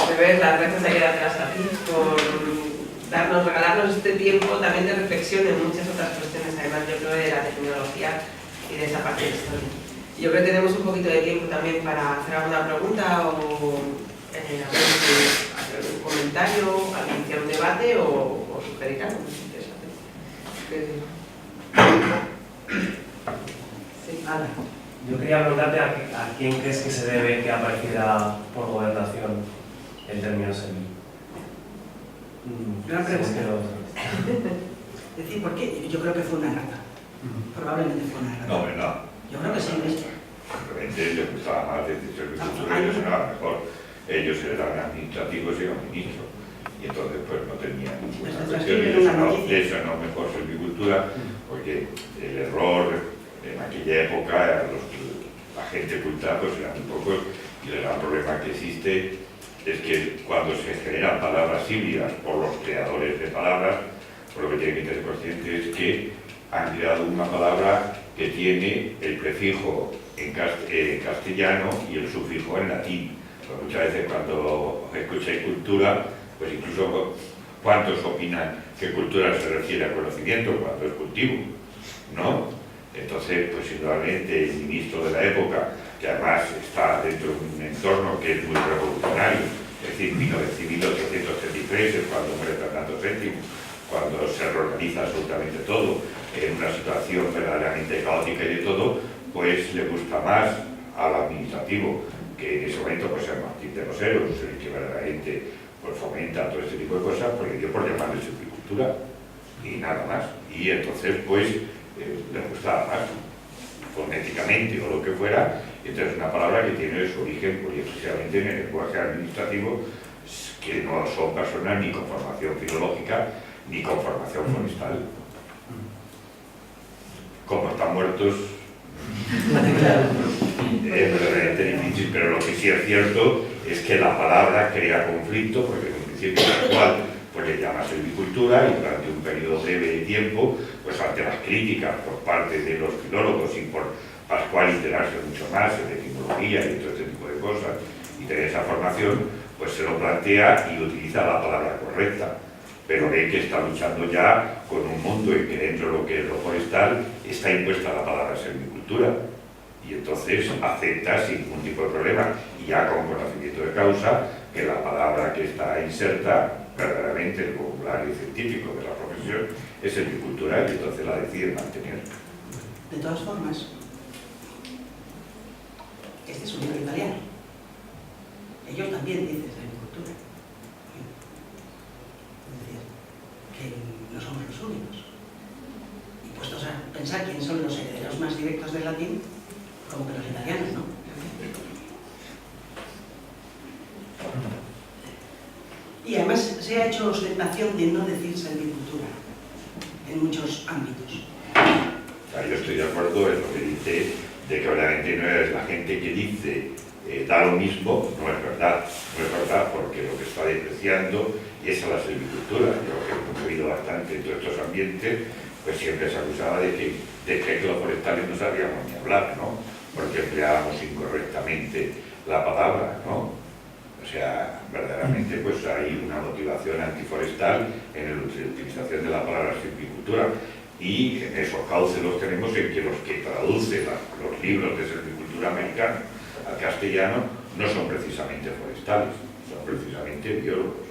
De ver, las gracias hay que darlas a ti por regalarnos este tiempo también de reflexión en muchas otras cuestiones, además yo creo de la tecnología y de esa parte de la historia. Yo creo que tenemos un poquito de tiempo también para hacer alguna pregunta o hacer un comentario, iniciar un debate o sugerir algo. Sí, Ana. Yo quería preguntarte a quién crees que se debe que apareciera por gobernación el término selvi. Gran pregunta. Decir, ¿por qué? Yo creo que fue una errata. Probablemente fue una errata. No, hombre, no. Yo creo que sí, ¿viste? Simplemente les gustaba más decir servicultura, ellos eran mejor. Ellos eran administrativos y eran ministros. Y entonces pues no tenían ninguna cuestión. De eso no mejor servicultura, porque el error en aquella época, la gente culta pues eran muy pocos, y el gran problema que existe es que cuando se generan palabras híbridas por los creadores de palabras, pues lo que tienen que ser conscientes es que han creado una palabra que tiene el prefijo en castellano y el sufijo en latín. Pues muchas veces cuando escucháis cultura, pues incluso ¿cuántos opinan que cultura se refiere a conocimiento cuando es cultivo? ¿No? Entonces, pues indudablemente el ministro de la época, que además está dentro de un entorno que es muy revolucionario, es decir, 1833 es cuando muere Fernando VII, cuando se reorganiza absolutamente todo, en una situación verdaderamente caótica y de todo, pues le gusta más al administrativo, que en ese momento pues es Martín de los Heros, el que verdaderamente pues, fomenta todo este tipo de cosas, pues le dio por llamarle silvicultura y nada más. Y entonces pues le gustaba más, fonéticamente o lo que fuera. Entonces es una palabra que tiene su origen pues, exclusivamente en el lenguaje administrativo, que no son personas ni con formación filológica ni con formación forestal. Como están muertos, es verdaderamente difícil, pero lo que sí es cierto es que la palabra crea conflicto, porque en un principio actual pues le llama silvicultura, y durante un periodo breve de tiempo, pues ante las críticas por parte de los filólogos y por Pascual enterarse mucho más en etimología y todo este tipo de cosas, y tener esa formación, pues se lo plantea y utiliza la palabra correcta, pero ve que está luchando ya con un mundo en que dentro de lo que es lo forestal está impuesta la palabra silvicultura, y entonces acepta sin ningún tipo de problema, y ya con conocimiento de causa, que la palabra que está inserta verdaderamente en el vocabulario científico de la profesión es silvicultura, y entonces la decide mantener. De todas formas, este es un libro italiano. Ellos también dicen silvicultura. Es decir, que no somos los únicos. Y puestos a pensar quiénes son los herederos más directos del latín, como que los italianos, ¿no? Y además se ha hecho ostentación de no decir silvicultura en muchos ámbitos. Yo estoy de acuerdo en lo que dice, de que obviamente no es la gente que dice da lo mismo, no es verdad, porque lo que está despreciando es a la silvicultura. Yo que he vivido bastante en todos estos ambientes, pues siempre se acusaba de que los forestales no sabíamos ni hablar, ¿no? Porque empleábamos incorrectamente la palabra, ¿no? O sea, verdaderamente pues hay una motivación antiforestal en la utilización de la palabra silvicultura, y en esos cauces los tenemos en que los que traducen los libros de silvicultura americana al castellano no son precisamente forestales, son precisamente biólogos.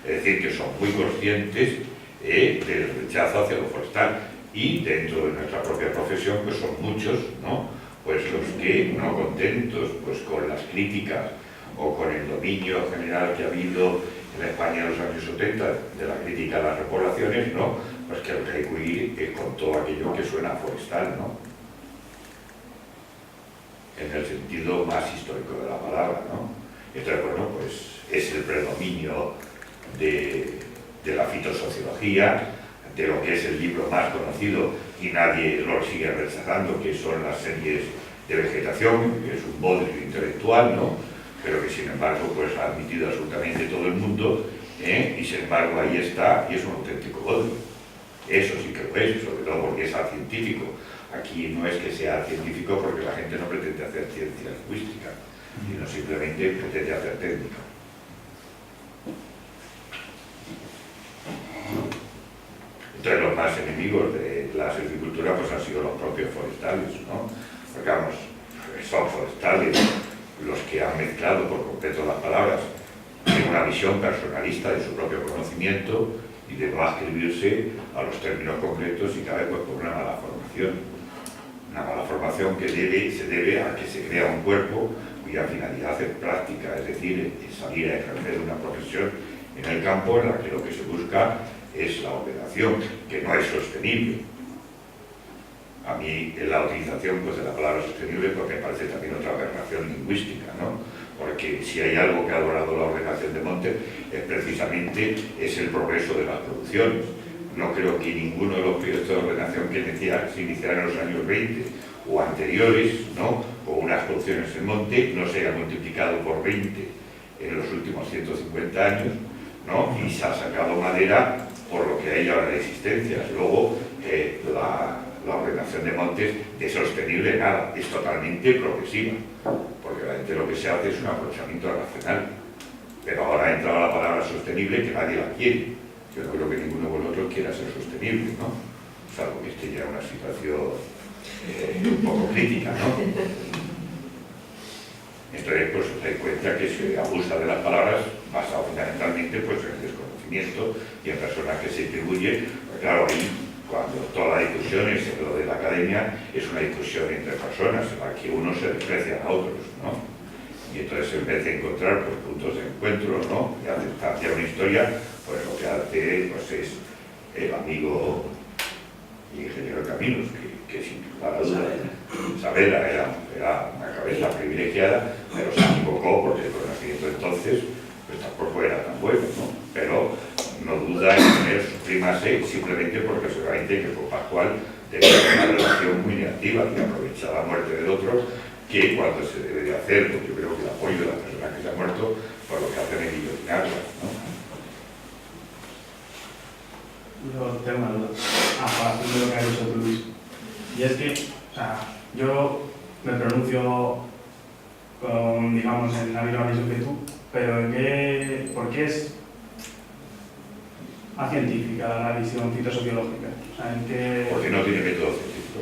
Es decir, que son muy conscientes del rechazo hacia lo forestal, y dentro de nuestra propia profesión pues son muchos, ¿no? Pues los que no contentos pues con las críticas o con el dominio general que ha habido en España en los años 70 de la crítica a las repoblaciones, ¿no? Pues que hay que huir con todo aquello que suena forestal, ¿no? En el sentido más histórico de la palabra, ¿no? Entonces, bueno, pues es el predominio de la fitosociología, de lo que es el libro más conocido y nadie lo sigue rechazando, que son las series de vegetación, que es un bodrio intelectual, ¿no? Pero que sin embargo pues ha admitido absolutamente todo el mundo, y sin embargo ahí está, y es un auténtico bodrio. Eso sí que lo es, sobre todo porque es científico. Aquí no es que sea científico porque la gente no pretende hacer ciencia lingüística, sino simplemente pretende hacer técnica. Entonces los más enemigos de la silvicultura pues han sido los propios forestales, ¿no? Porque vamos, son forestales los que han mezclado por completo las palabras en una visión personalista de su propio conocimiento y de no adscribirse a los términos concretos, y cada vez pues por una mala formación que se debe a que se crea un cuerpo cuya finalidad es práctica, es decir, salir a ejercer una profesión en el campo en la que lo que se busca es la ordenación, que no es sostenible. A mí la utilización pues, de la palabra sostenible pues, me parece también otra aberración lingüística, ¿no? Porque si hay algo que ha logrado la ordenación de montes es precisamente el progreso de las producciones. No creo que ninguno de los proyectos de ordenación que se iniciaran en los años 20 o anteriores, ¿no? Con unas producciones en monte, no se haya multiplicado por 20 en los últimos 150 años, ¿no? Y se ha sacado madera por lo que hay ahora de existencia. Luego, la ordenación de montes es sostenible nada, es totalmente progresiva, porque la gente lo que se hace es un aprovechamiento racional. Pero ahora ha entrado la palabra sostenible que nadie la quiere. Yo no creo que ninguno de vosotros quiera ser sostenible, ¿no? Salvo que esté ya en una situación un poco crítica, ¿no? Entonces, pues os dais cuenta que se abusa de las palabras basado fundamentalmente pues, en el desconocimiento y en personas que se atribuyen. Pues claro, ahí, cuando toda la discusión es en lo de la academia, es una discusión entre personas en la que unos se desprecian a otros, ¿no? Y entonces, en vez de encontrar pues, puntos de encuentro, ¿no? Y hacer una historia, pues lo que hace pues, es el amigo y ingeniero de caminos, que sin lugar a duda, Saavedra era una cabeza privilegiada, pero se equivocó porque el conocimiento entonces pues, tampoco era tan bueno, ¿no? Pero no duda en tener su prima C simplemente porque seguramente que con Pascual tenía una relación muy negativa y aprovecha la muerte del otro, que cuando se debe de hacer, porque yo creo que el apoyo de las personas que se han muerto, pues lo que hacen es guillotinarlas, ¿no? Yo tengo una duda, para de lo que ha dicho tú, Luis. Y es que, o sea, yo me pronuncio con, digamos, en la misma visión que tú, pero ¿por qué es acientífica la visión fitosociológica? O sea, ¿en qué...? Porque no tiene método científico.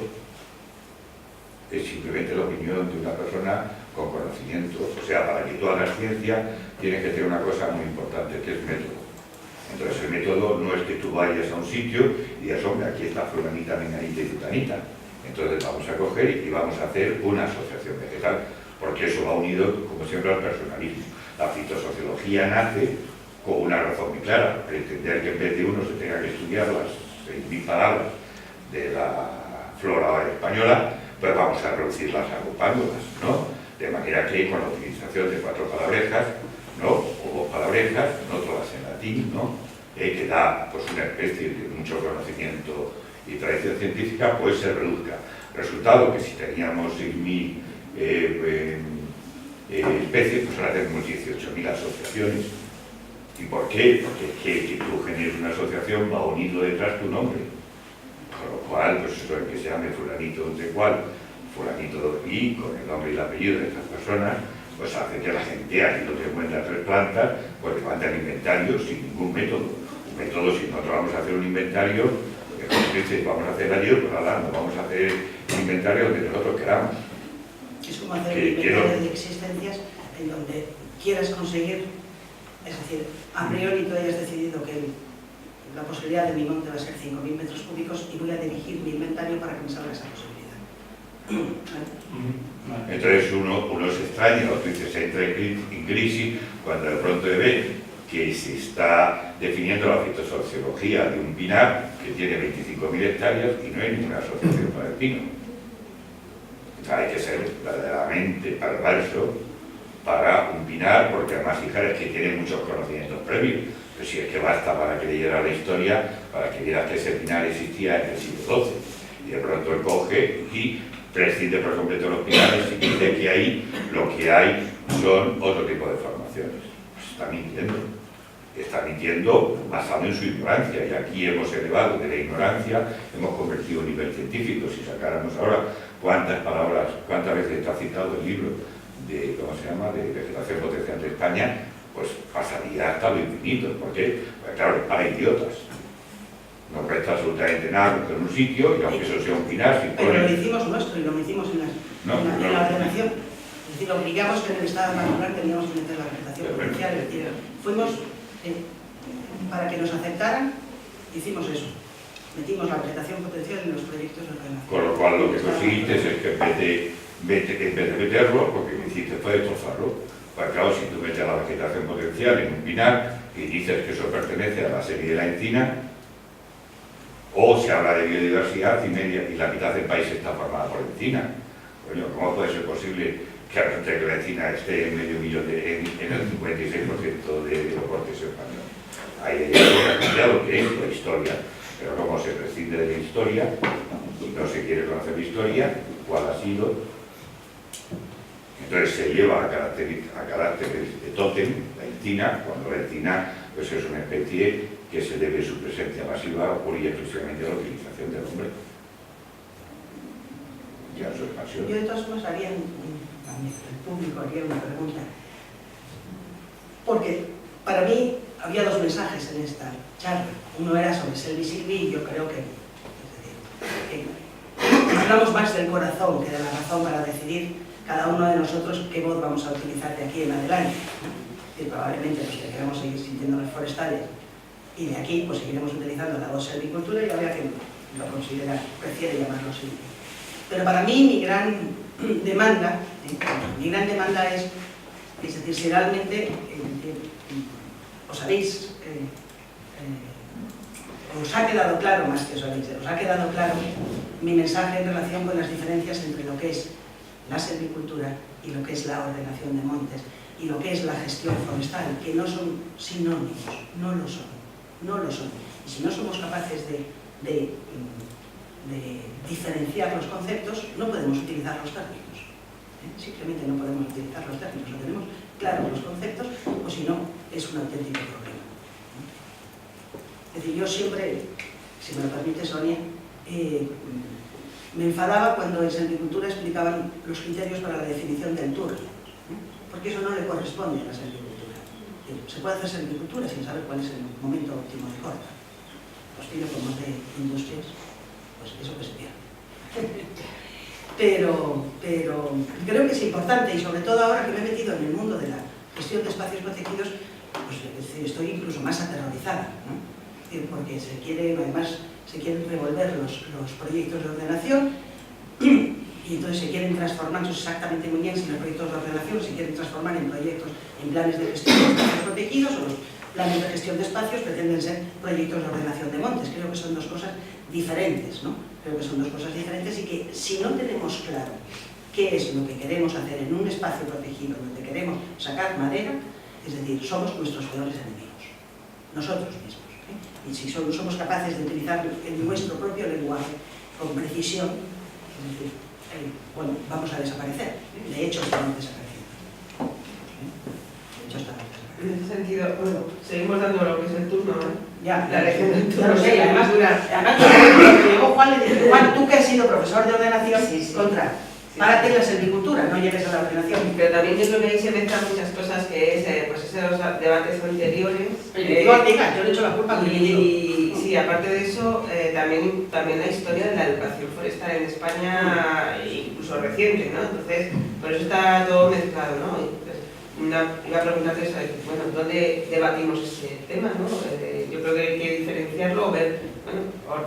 Es simplemente la opinión de una persona con conocimiento. O sea, para que tú hagas ciencia, tienes que tener una cosa muy importante, que es método. Entonces el método no es que tú vayas a un sitio y digas, hombre, aquí está fulanita, menganita y tutanita. Entonces vamos a coger y vamos a hacer una asociación vegetal, porque eso va unido, como siempre, al personalismo. La fitosociología nace con una razón muy clara, pretender que en vez de uno se tenga que estudiar las 6.000 palabras de la flora española, pues vamos a reducirlas agrupándolas, ¿no? De manera que con la utilización de 4 palabrejas, ¿no? O 2 palabrejas, no todas en latín, ¿no? Que da pues, una especie de mucho conocimiento y tradición científica, pues se reduzca. Resultado que si teníamos 6.000 especies, pues ahora tenemos 18.000 asociaciones. ¿Y por qué? Porque es que tú generes una asociación va unido detrás tu nombre. Con lo cual, pues eso es que se llame fulanito de cual, fulanito y con el nombre y el apellido de estas personas, pues hace que la gente, aquí donde encuentra 3 plantas, pues levanta el inventario sin ningún método. Un método, si nosotros vamos a hacer un inventario, porque como dices, vamos a hacer allí, pues ahora no vamos a hacer un inventario donde nosotros queramos. Es como hacer un inventario de existencias en donde quieras conseguir, es decir, a priori tú hayas decidido que la posibilidad de mi monte va a ser 5.000 metros cúbicos y voy a dirigir mi inventario para que me salga esa posibilidad. Entonces uno se extraña, o tú dices, entra en crisis cuando de pronto ve que se está definiendo la fitosociología de un pinar que tiene 25.000 hectáreas y no hay ninguna asociación para el pino. O sea, hay que ser verdaderamente perverso para un pinar, porque además fijaros que tiene muchos conocimientos previos. Pero si es que basta para que leyera la historia, para que vieras que ese pinar existía en el siglo XII. Y de pronto él coge y prescinde por completo los pinares y dice que ahí lo que hay son otro tipo de formaciones. Pues está mintiendo. Está mintiendo basado en su ignorancia. Y aquí hemos elevado de la ignorancia, hemos convertido un nivel científico. Si sacáramos ahora cuántas palabras, cuántas veces está citado el libro de, ¿cómo se llama?, de vegetación potencial de España, pues pasaría hasta lo infinito. ¿Por qué? Pues claro, para idiotas. No cuesta absolutamente nada en un sitio, y aunque eso sea un pinar, si pero lo hicimos nuestro y lo hicimos en la ordenación. Es decir, obligamos que en el estado natural teníamos que meter la vegetación potencial. Es decir, fuimos, para que nos aceptaran, hicimos eso. Metimos la vegetación potencial en los proyectos de ordenación. Con lo cual lo que conseguiste es que en vez de meterlo, porque lo que hiciste fue destrozarlo. Pues claro, si tú metes la vegetación potencial en un pinar, y dices que eso pertenece a la serie de la encina, o se habla de biodiversidad y la mitad del país está formada por encina. Coño, ¿cómo puede ser posible que la encina esté en medio millón en el 56% de los cortes españoles? Ahí hay algo que ha cambiado, que es la historia, pero como se prescinde de la historia y no se quiere conocer la historia, ¿cuál ha sido? Entonces se lleva a carácter de tótem la encina, cuando la encina pues es una especie que se debe su presencia masiva pura y exclusivamente a la utilización del hombre. Ya su expansión. Yo de todas formas haría, el público haría una pregunta, porque para mí había dos mensajes en esta charla. Uno era sobre Selby Silvi y yo creo que hablamos más del corazón que de la razón para decidir cada uno de nosotros qué voz vamos a utilizar de aquí en adelante. Y probablemente los que queremos seguir sintiéndonos forestales y de aquí pues seguiremos utilizando la voz silvicultura y habría que lo considera, prefiere llamarlo así. Pero para mí mi gran demanda es decir, si realmente os ha quedado claro, más que os ha quedado claro mi mensaje en relación con las diferencias entre lo que es la silvicultura y lo que es la ordenación de montes y lo que es la gestión forestal, que no son sinónimos, no lo son. Y si no somos capaces de diferenciar los conceptos, no podemos utilizar los términos. Simplemente no podemos utilizar los términos, no tenemos claros los conceptos, o si no, es un auténtico problema. Es decir, yo siempre, si me lo permite Sonia, me enfadaba cuando en silvicultura explicaban los criterios para la definición del turno, porque eso no le corresponde a la silvicultura. Se puede hacer silvicultura sin saber cuál es el momento óptimo de corta. Los tiros como de industrias, pues eso que se pierde. Pero creo que es importante, y sobre todo ahora que me he metido en el mundo de la gestión de espacios protegidos, pues estoy incluso más aterrorizada, ¿no? Porque además se quieren revolver los proyectos de ordenación y entonces se quieren transformar, eso es exactamente muy bien, si los proyectos de ordenación se quieren transformar en proyectos, en planes de gestión de espacios protegidos, o los planes de gestión de espacios pretenden ser proyectos de ordenación de montes. Creo que son dos cosas diferentes, ¿no? Creo que son dos cosas diferentes y que si no tenemos claro qué es lo que queremos hacer en un espacio protegido donde queremos sacar madera, es decir, somos nuestros peores enemigos, nosotros mismos. Y si somos capaces de utilizar nuestro propio lenguaje con precisión, es decir, bueno, vamos a desaparecer. De hecho, estamos desapareciendo. En ese sentido, bueno, seguimos dando lo que es el turno, ¿no? Ya, la elección del turno. Ya lo sé, además llegó Juan y le dijo, Juan, tú que has sido profesor de ordenación, contra. Párate en la silvicultura, no llegues a la ordenación. Pero también yo creo que ahí se mezclan muchas cosas, que es pues esos debates anteriores. Yo le echo la culpa a y sí, aparte de eso, también la historia de la educación forestal en España, incluso reciente, ¿no? Entonces, por eso está todo mezclado, ¿no? Iba a preguntarte eso, bueno, ¿dónde debatimos ese tema, no? Yo creo que hay que diferenciarlo o ver, bueno,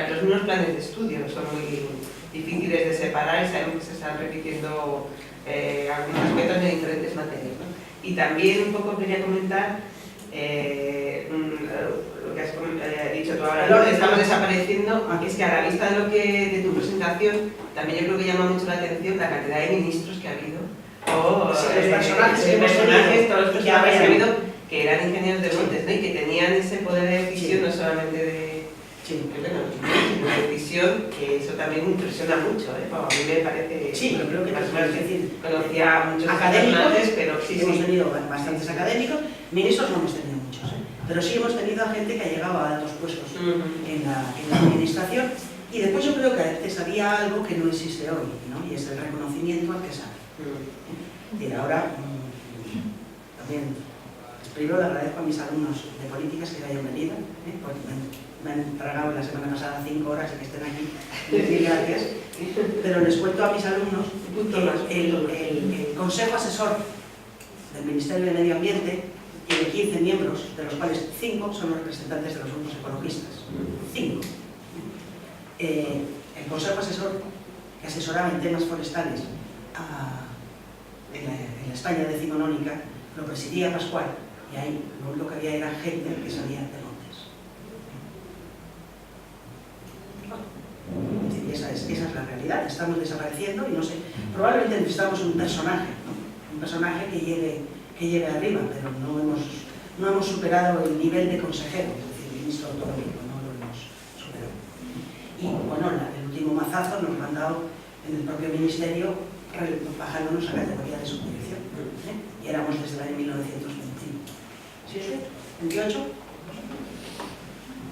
los mismos planes de estudio son muy difíciles de separar y sabemos que se están repitiendo algunos aspectos de diferentes materias, ¿no? Y también un poco quería comentar lo que has dicho tú ahora, ¿no? Estamos desapareciendo, es que a la vista de tu presentación, también yo creo que llama mucho la atención la cantidad de ministros que ha habido, o sí, los personajes, todos los personajes que ha habido, que eran ingenieros de montes, ¿no? Y que tenían ese poder de decisión, no solamente de decisión, que eso también impresiona mucho, ¿eh? A mí me parece... Sí, pero creo que conocía a muchos académicos, pero sí, hemos tenido bastantes académicos, ministros no hemos tenido muchos, pero sí hemos tenido a gente que ha llegado a altos puestos en la administración, y después yo creo que antes había algo que no existe hoy, ¿no? Y es el reconocimiento al que sabe. Y ahora también primero le agradezco a mis alumnos de políticas que hayan venido, porque me han tragado la semana pasada 5 horas y que estén aquí, mil gracias, pero les cuento a mis alumnos el Consejo Asesor del Ministerio de Medio Ambiente tiene 15 miembros, de los cuales 5 son los representantes de los grupos ecologistas. 5. El Consejo Asesor que asesoraba en temas forestales en la España decimonónica lo presidía Pascual, Y ahí lo único que había era gente que salía de Montes. Y esa es la realidad, estamos desapareciendo y no sé, probablemente necesitamos un personaje, ¿no? Un personaje que llegue arriba, pero no hemos superado el nivel de consejero, es decir, ministro autonómico, no lo hemos superado. Y bueno, el último mazazo nos lo han dado en el propio ministerio, bajándonos a categoría de subdirección, ¿eh? Y éramos desde el año 1927, ¿28?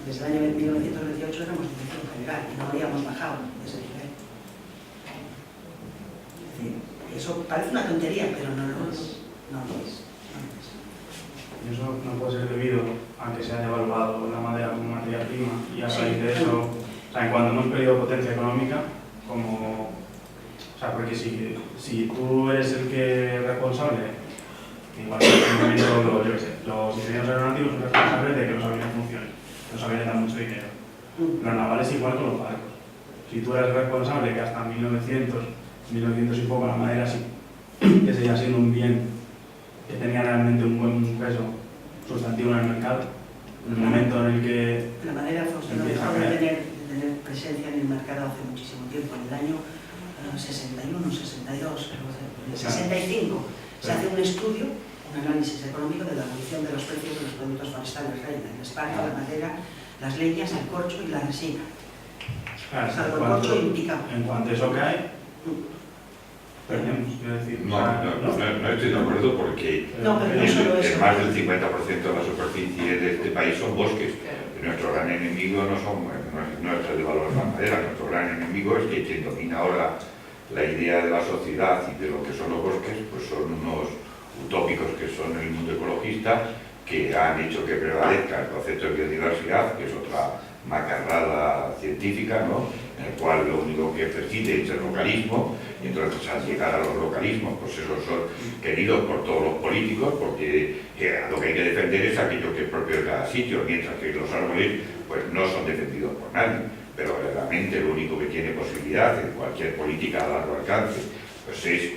Desde el año 1928 éramos dirección general y no habíamos bajado ese nivel. Es decir, eso parece una tontería, pero no lo es. No lo es. Y eso no puede ser debido a que se haya evaluado la madera como materia prima y a raíz de eso, o sea, en cuanto hemos perdido potencia económica, como, o sea, porque si tú eres el que es responsable, igual que en el momento, yo qué sé, los ingenieros aeronáuticos son responsables de que los aviones funcionen, los aviones dan mucho dinero. Los navales igual con los barcos. Si tú eres responsable que hasta 1900 y poco la madera sí, que seguía siendo un bien que tenía realmente un buen peso sustantivo en el mercado, en el momento en el que la madera Fausto no dejó de tener presencia en el mercado hace muchísimo tiempo, en el año 61, 62, en el 65 se hace un estudio, un análisis económico de la evolución de los precios de los productos forestales reina. En España la madera, las leñas, el corcho y la resina. claro, Salvo el corcho y un picado. en cuanto eso cae, perdemos, quiero decir. No estoy de acuerdo porque No, pero no solo eso. más del 50% de la superficie de este país son bosques. Nuestro gran enemigo no es el valor de la madera, nuestro gran enemigo es que quien domina ahora la idea de la sociedad y de lo que son los bosques, pues son unos utópicos que son el mundo ecologista, que han hecho que prevalezca el concepto de biodiversidad, que es otra macarrada científica, ¿no? En el cual lo único que persigue es el localismo, y entonces al llegar a los localismos, pues esos son queridos por todos los políticos, porque lo que hay que defender es aquello que es propio de cada sitio, mientras que los árboles pues no son defendidos por nadie, pero verdaderamente lo único que tiene posibilidad en cualquier política a largo alcance pues es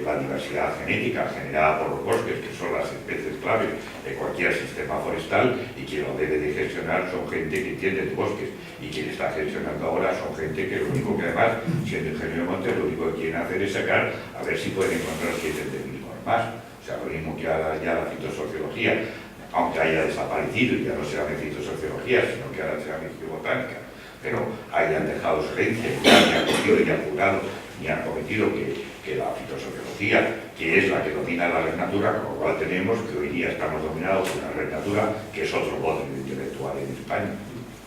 la diversidad genética generada por los bosques, que son las especies claves de cualquier sistema forestal, y quien lo debe de gestionar son gente que entiende de bosques, y quien está gestionando ahora son gente que lo único que además, siendo ingeniero de montes, lo único que quieren hacer es sacar a ver si pueden encontrar 7.000 más. O sea, lo mismo que ahora ya la fitosociología, aunque haya desaparecido y ya no se llame fitosociología, sino que ahora se llame fitobotánica, pero hayan dejado su herencia y ya ni han cogido y han jurado ni han cometido que la fitosociología, que es la que domina la red natura, con lo cual tenemos que hoy día estamos dominados por una red natura que es otro bote intelectual en España.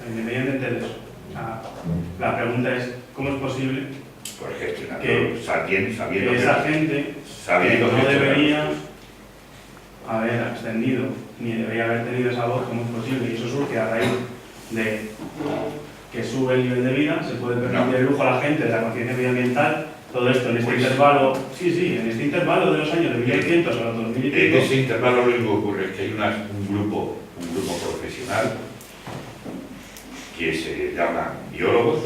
Independientemente de eso, o sea, la pregunta es, ¿cómo es posible Pues gestionando, que sabiendo esa gente no debería haber ascendido, ni debería haber tenido esa voz? ¿Cómo es posible? Y eso surge a raíz de que sube el nivel de vida, se puede permitir el lujo a la gente de la conciencia medioambiental, todo esto en este intervalo, en este intervalo de los años de 1800 a los 2000 y pico. En ese intervalo lo único que ocurre es que hay un grupo profesional que se llaman biólogos,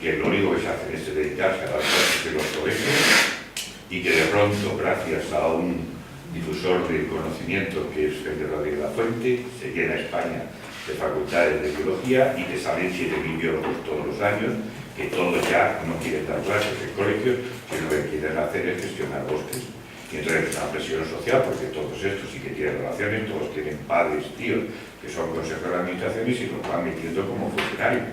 que lo único que se hacen es dedicarse a las cosas de los colegios, y que de pronto, gracias a un difusor del conocimiento que es Félix Rodríguez La Fuente, se llena España de facultades de biología y que salen 7.000 biólogos todos los años, que todos ya no quieren dar clases en colegios, sino lo que quieren hacer es gestionar bosques. Y entonces es una presión social, porque todos estos sí que tienen relaciones, todos tienen padres, tíos, que son consejos de administración y se los van metiendo como funcionarios.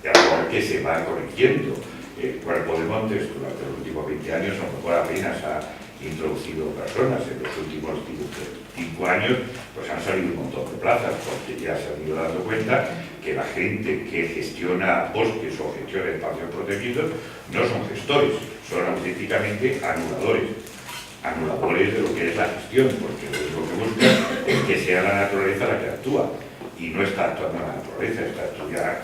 Y ahora que se va corrigiendo. El Cuerpo de Montes durante los últimos 20 años a lo mejor apenas ha introducido personas. En los últimos 5 años pues han salido un montón de plazas, porque ya se han ido dando cuenta que la gente que gestiona bosques o gestiona espacios protegidos no son gestores, son auténticamente anuladores de lo que es la gestión, porque lo que buscan es que sea la naturaleza la que actúa, y no está actuando la naturaleza, está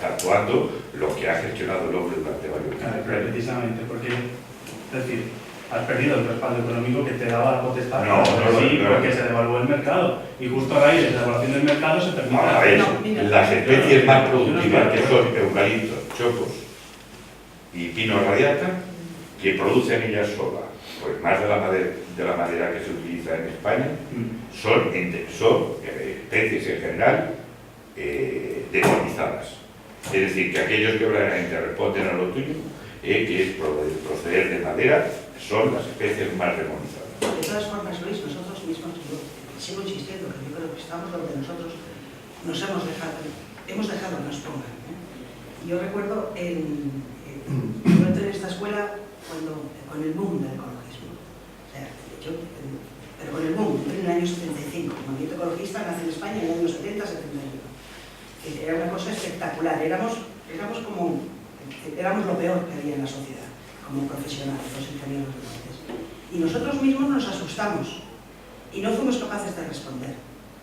actuando lo que ha gestionado el hombre durante varios años. Pero precisamente porque, es decir, has perdido el respaldo económico que te daba la potestad, porque se devaluó el mercado, y justo a raíz de la devaluación del mercado se permite las especies más productivas, que son eucaliptos, chopos y pino radiata, que producen ellas solas pues más de la madera que se utiliza en España, son especies en general demonizadas. Es decir, que aquellos que verdaderamente responden a lo tuyo, que es proceder de madera, son las especies más demonizadas. De todas formas, Luis, nosotros mismos, yo sigo insistiendo, que yo creo que estamos donde nosotros nos hemos dejado que nos pongan. Yo recuerdo, yo entré en esta escuela con el boom del ecologismo. O sea, pero con el boom, en el año 75. El movimiento ecologista nace en España en el año 70-71. Era una cosa espectacular. Éramos lo peor que había en la sociedad, como profesionales, los ingenieros de montes. Y nosotros mismos nos asustamos y no fuimos capaces de responder.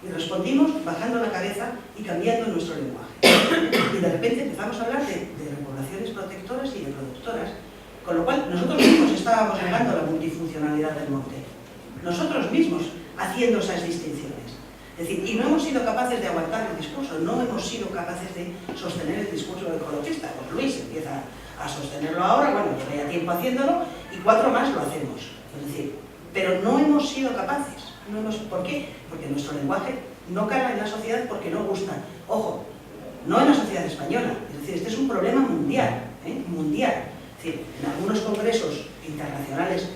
Y respondimos bajando la cabeza y cambiando nuestro lenguaje. Y de repente empezamos a hablar de repoblaciones protectoras y de productoras, con lo cual nosotros mismos estábamos negando la multifuncionalidad del monte. Nosotros mismos haciendo esas distinciones. Es decir, y no hemos sido capaces de aguantar el discurso, no hemos sido capaces de sostener el discurso ecologista. Pues Luis empieza a sostenerlo ahora, bueno, lleva ya tiempo haciéndolo, y 4 más lo hacemos. Es decir, pero no hemos sido capaces. ¿Por qué? Porque nuestro lenguaje no cala en la sociedad porque no gusta. Ojo, no en la sociedad española. Es decir, este es un problema mundial, mundial. Es decir, en algunos congresos internacionales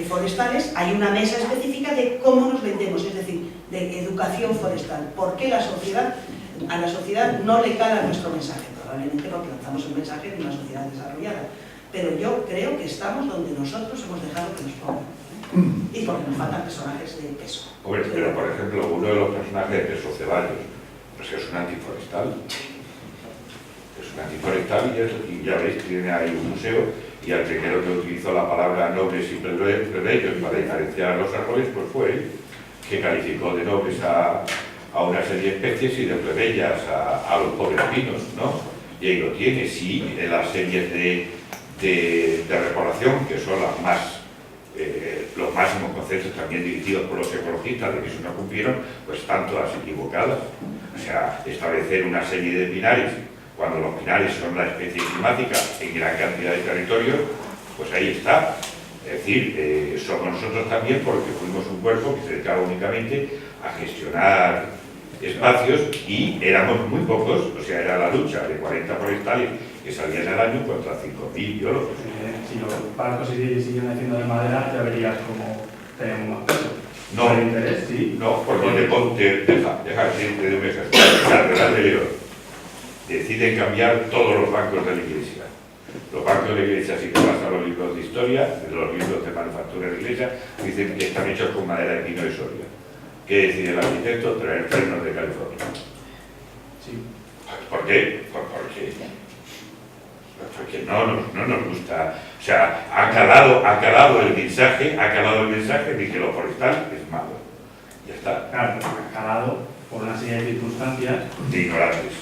forestales hay una mesa específica de cómo nos vendemos, es decir, de educación forestal. ¿Por qué a la sociedad no le cala nuestro mensaje? Probablemente porque lanzamos el mensaje de una sociedad desarrollada. Pero yo creo que estamos donde nosotros hemos dejado que nos pongan. Y porque nos faltan personajes de peso. Hombre, pero por ejemplo, uno de los personajes de Peso Ceballos, pues es un antiforestal. Es un antiforestal y ya veis, tiene ahí un museo, y al primero que utilizó la palabra nobles y plebeyos para diferenciar a los árboles, pues fue él, que calificó de nobles a una serie de especies y de plebeyas a los pobres pinos, ¿no? Y ahí lo tiene, sí, en las series de repoblación, que son las más los máximos conceptos también dirigidos por los ecologistas de que eso no cumplieron, pues están todas equivocadas. O sea, establecer una serie de pinares, cuando los pinares son la especie climática en gran cantidad de territorios, pues ahí está. Es decir, somos nosotros también porque fuimos un cuerpo que se dedicaba únicamente a gestionar espacios y éramos muy pocos, o sea, era la lucha de 40 forestales que salían al año contra 5.000 biólogos. Si los barcos siguen haciendo de madera, ya verías cómo tenemos más peso. No, ¿Por interés? Sí. No, porque deja decirte de un ejemplo. La Real de León deciden cambiar todos los bancos de la iglesia. Los bancos de la iglesia, si te vas a los libros de historia, los libros de manufactura de la iglesia, dicen que están hechos con madera de pino de Soria. ¿Qué decide el arquitecto? Traer frenos de California. Sí. ¿Por qué? Porque no nos gusta. O sea, ha calado el mensaje de que lo forestal es malo. Ya está. Claro, ha calado por una serie de circunstancias. De ignorantes.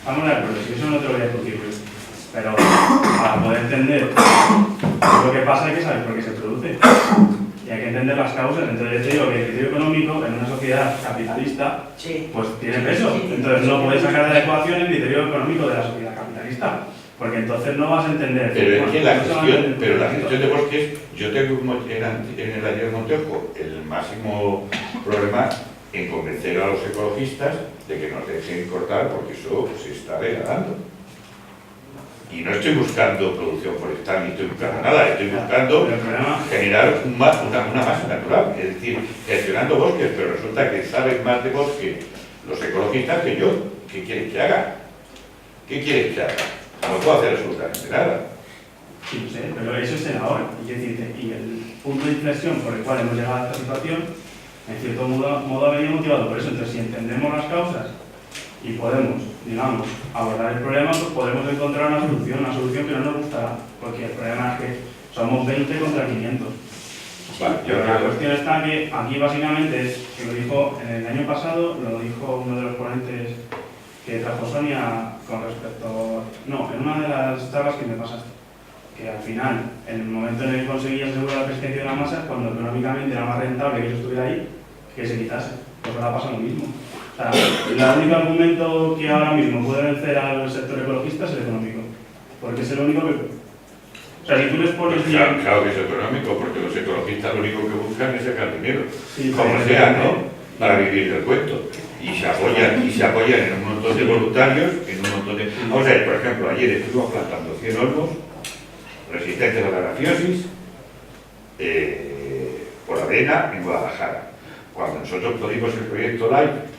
Vamos a ver, porque si eso no te lo voy a discutir, Luis. Pero para poder entender lo que pasa hay que saber por qué se produce. Y hay que entender las causas. Entonces yo digo que el criterio económico en una sociedad capitalista pues tiene peso. Entonces no puedes sacar de la ecuación el criterio económico de la sociedad capitalista. Porque entonces no vas a entender. Pero es que la gestión de bosques, yo tengo en el Ayer Montejo el máximo problema en convencer a los ecologistas de que nos dejen cortar porque eso se está degradando. Y no estoy buscando producción forestal ni estoy buscando nada, estoy buscando generar una masa natural, es decir, gestionando bosques, pero resulta que saben más de bosque los ecologistas que yo. ¿Qué quieres que haga? ¿Qué quieres que haga? No puedo hacer absolutamente nada. Sí, no sé, pero eso es el ahora. Y el punto de inflexión por el cual hemos llegado a esta situación, en cierto modo ha venido motivado por eso. Entonces, si entendemos las causas y podemos, digamos, abordar el problema, pues podemos encontrar una solución que no nos gustará, porque el problema es que somos 20 contra 500. Vale, la cuestión está que aquí básicamente es, que lo dijo en el año pasado, lo dijo uno de los ponentes que trajo Sonia con respecto, no, en una de las charlas que me pasaste, que al final, en el momento en el que conseguías asegurar la persistencia de la masa, cuando económicamente era más rentable que eso estuviera ahí, que se quitase. Pues ahora pasa lo mismo. O sea, el único argumento que ahora mismo puede vencer al sector ecologista es el económico, porque es el único O sea, si tú les pones... Claro que es económico, porque los ecologistas lo único que buscan es sacar dinero, Sí, como sea, ¿no? Para vivir del cuento. Y se apoyan en un montón de voluntarios, en un montón de... Vamos a ver, por ejemplo, ayer estuvimos plantando 100 olmos resistentes a la grafiosis por avena en Guadalajara. Cuando nosotros pudimos el proyecto LIFE,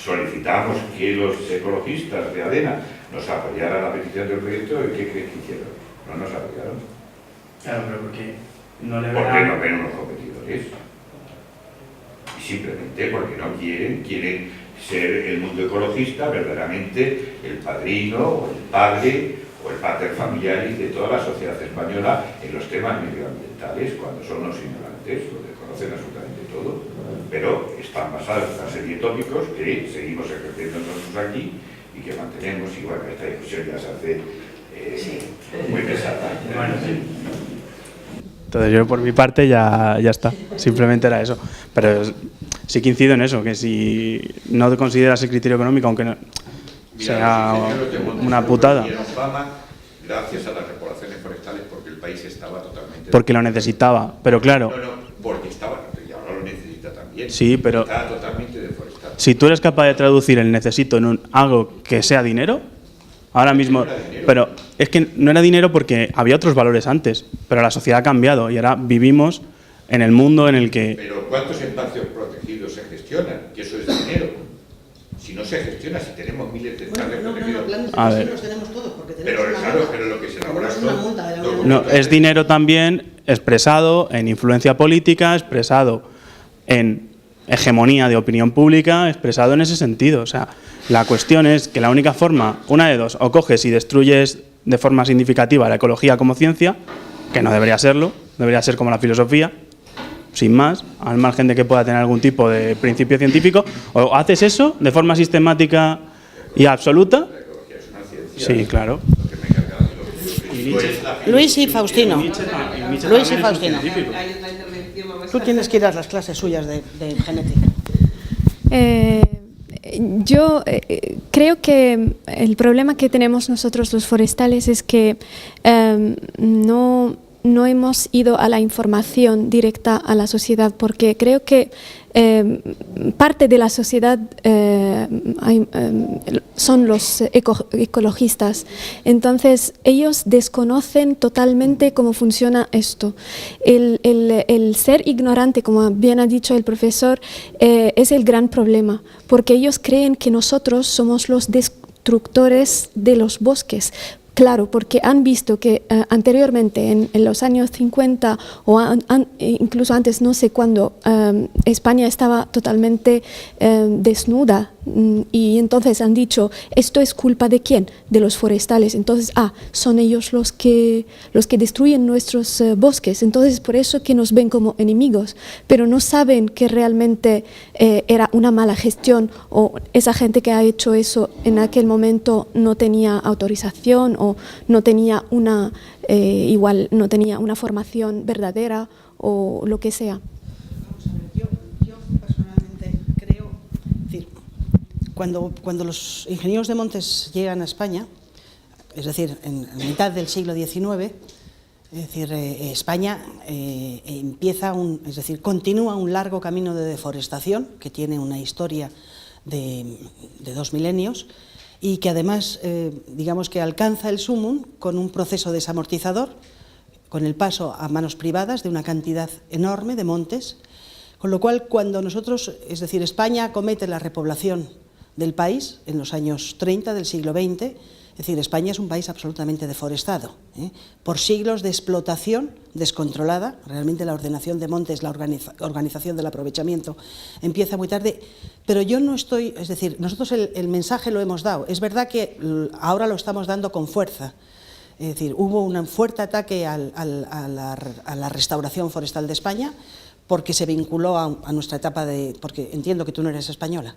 solicitamos que los ecologistas de avena nos apoyaran la petición del proyecto, ¿y qué crees que hicieron? No nos apoyaron. Claro, pero porque no le Porque verán... no ven unos competidores. Y simplemente porque no quieren ser el mundo ecologista verdaderamente el padrino o el padre o el pater familiaris de toda la sociedad española en los temas medioambientales, cuando son los ignorantes, los desconocen absolutamente todo, pero están basados en una serie de tópicos que seguimos ejerciendo nosotros aquí y que mantenemos, y bueno, esta discusión ya se hace muy pesada. Bueno, sí. Entonces yo por mi parte ya está, simplemente era eso. Pero sí que incido en eso, que si no te consideras el criterio económico, aunque no, sea una putada. Gracias a las repoblaciones forestales, porque el país estaba totalmente... Porque lo necesitaba, pero claro... No, porque estaba, y ahora lo necesita también. Sí, pero... Estaba totalmente deforestado. Si tú eres capaz de traducir el necesito en algo que sea dinero, ahora mismo... Pero es que no era dinero porque había otros valores antes, pero la sociedad ha cambiado y ahora vivimos en el mundo en el que... Pero ¿cuántos espacios protegidos se gestionan? Que eso es dinero. Si no se gestiona, si tenemos miles de espacios protegidos... planes A ver. los tenemos todos, porque Pero tenemos una claro, multa. pero lo que se elabora Tenemos una multa de la Unión No, Europea. es dinero también expresado en influencia política, expresado en hegemonía de opinión pública, expresado en ese sentido. O sea, la cuestión es que la única forma, una de dos, o coges y destruyes de forma significativa la ecología como ciencia, que no debería serlo, debería ser como la filosofía, sin más, al margen de que pueda tener algún tipo de principio científico, o haces eso de forma sistemática y absoluta. La ecología es una ciencia. Sí, claro. Lo que me encarga de lo que Luis y Faustino. Luis y Faustino. Hay otra intervención, vamos Tú a- tienes que ir a las clases suyas de genética. Yo creo que el problema que tenemos nosotros los forestales es que no hemos ido a la información directa a la sociedad, porque creo que parte de la sociedad son los ecologistas. Entonces, ellos desconocen totalmente cómo funciona esto. El ser ignorante, como bien ha dicho el profesor, es el gran problema, porque ellos creen que nosotros somos los destructores de los bosques. Claro, porque han visto que anteriormente, en los años 50 o incluso antes, no sé cuándo, España estaba totalmente desnuda, y entonces han dicho, ¿esto es culpa de quién? De los forestales. Entonces, son ellos los que destruyen nuestros bosques. Entonces, por eso que nos ven como enemigos, pero no saben que realmente era una mala gestión, o esa gente que ha hecho eso en aquel momento no tenía autorización o no tenía una formación verdadera o lo que sea. Vamos a ver, yo personalmente creo, es decir, cuando los ingenieros de montes llegan a España, es decir, en mitad del siglo XIX, es decir, España continúa un largo camino de deforestación que tiene una historia de 2 milenios y que además, digamos que alcanza el sumum con un proceso desamortizador, con el paso a manos privadas de una cantidad enorme de montes, con lo cual cuando nosotros, es decir, España acomete la repoblación del país en los años 30 del siglo XX, es decir, España es un país absolutamente deforestado, por siglos de explotación descontrolada. Realmente la ordenación de montes, la organización del aprovechamiento empieza muy tarde, pero yo no estoy, es decir, nosotros el mensaje lo hemos dado, es verdad que ahora lo estamos dando con fuerza, es decir, hubo un fuerte ataque a la restauración forestal de España porque se vinculó a nuestra etapa porque entiendo que tú no eres española,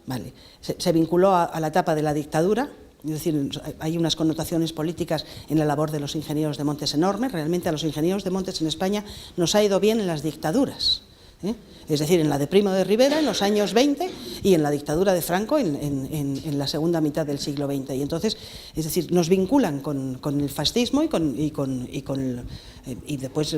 vale, se vinculó a la etapa de la dictadura. Es decir, hay unas connotaciones políticas en la labor de los ingenieros de montes enormes. Realmente a los ingenieros de montes en España nos ha ido bien en las dictaduras. Es decir, en la de Primo de Rivera en los años 20 y en la dictadura de Franco en la segunda mitad del siglo XX. Y entonces, es decir, nos vinculan con el fascismo y después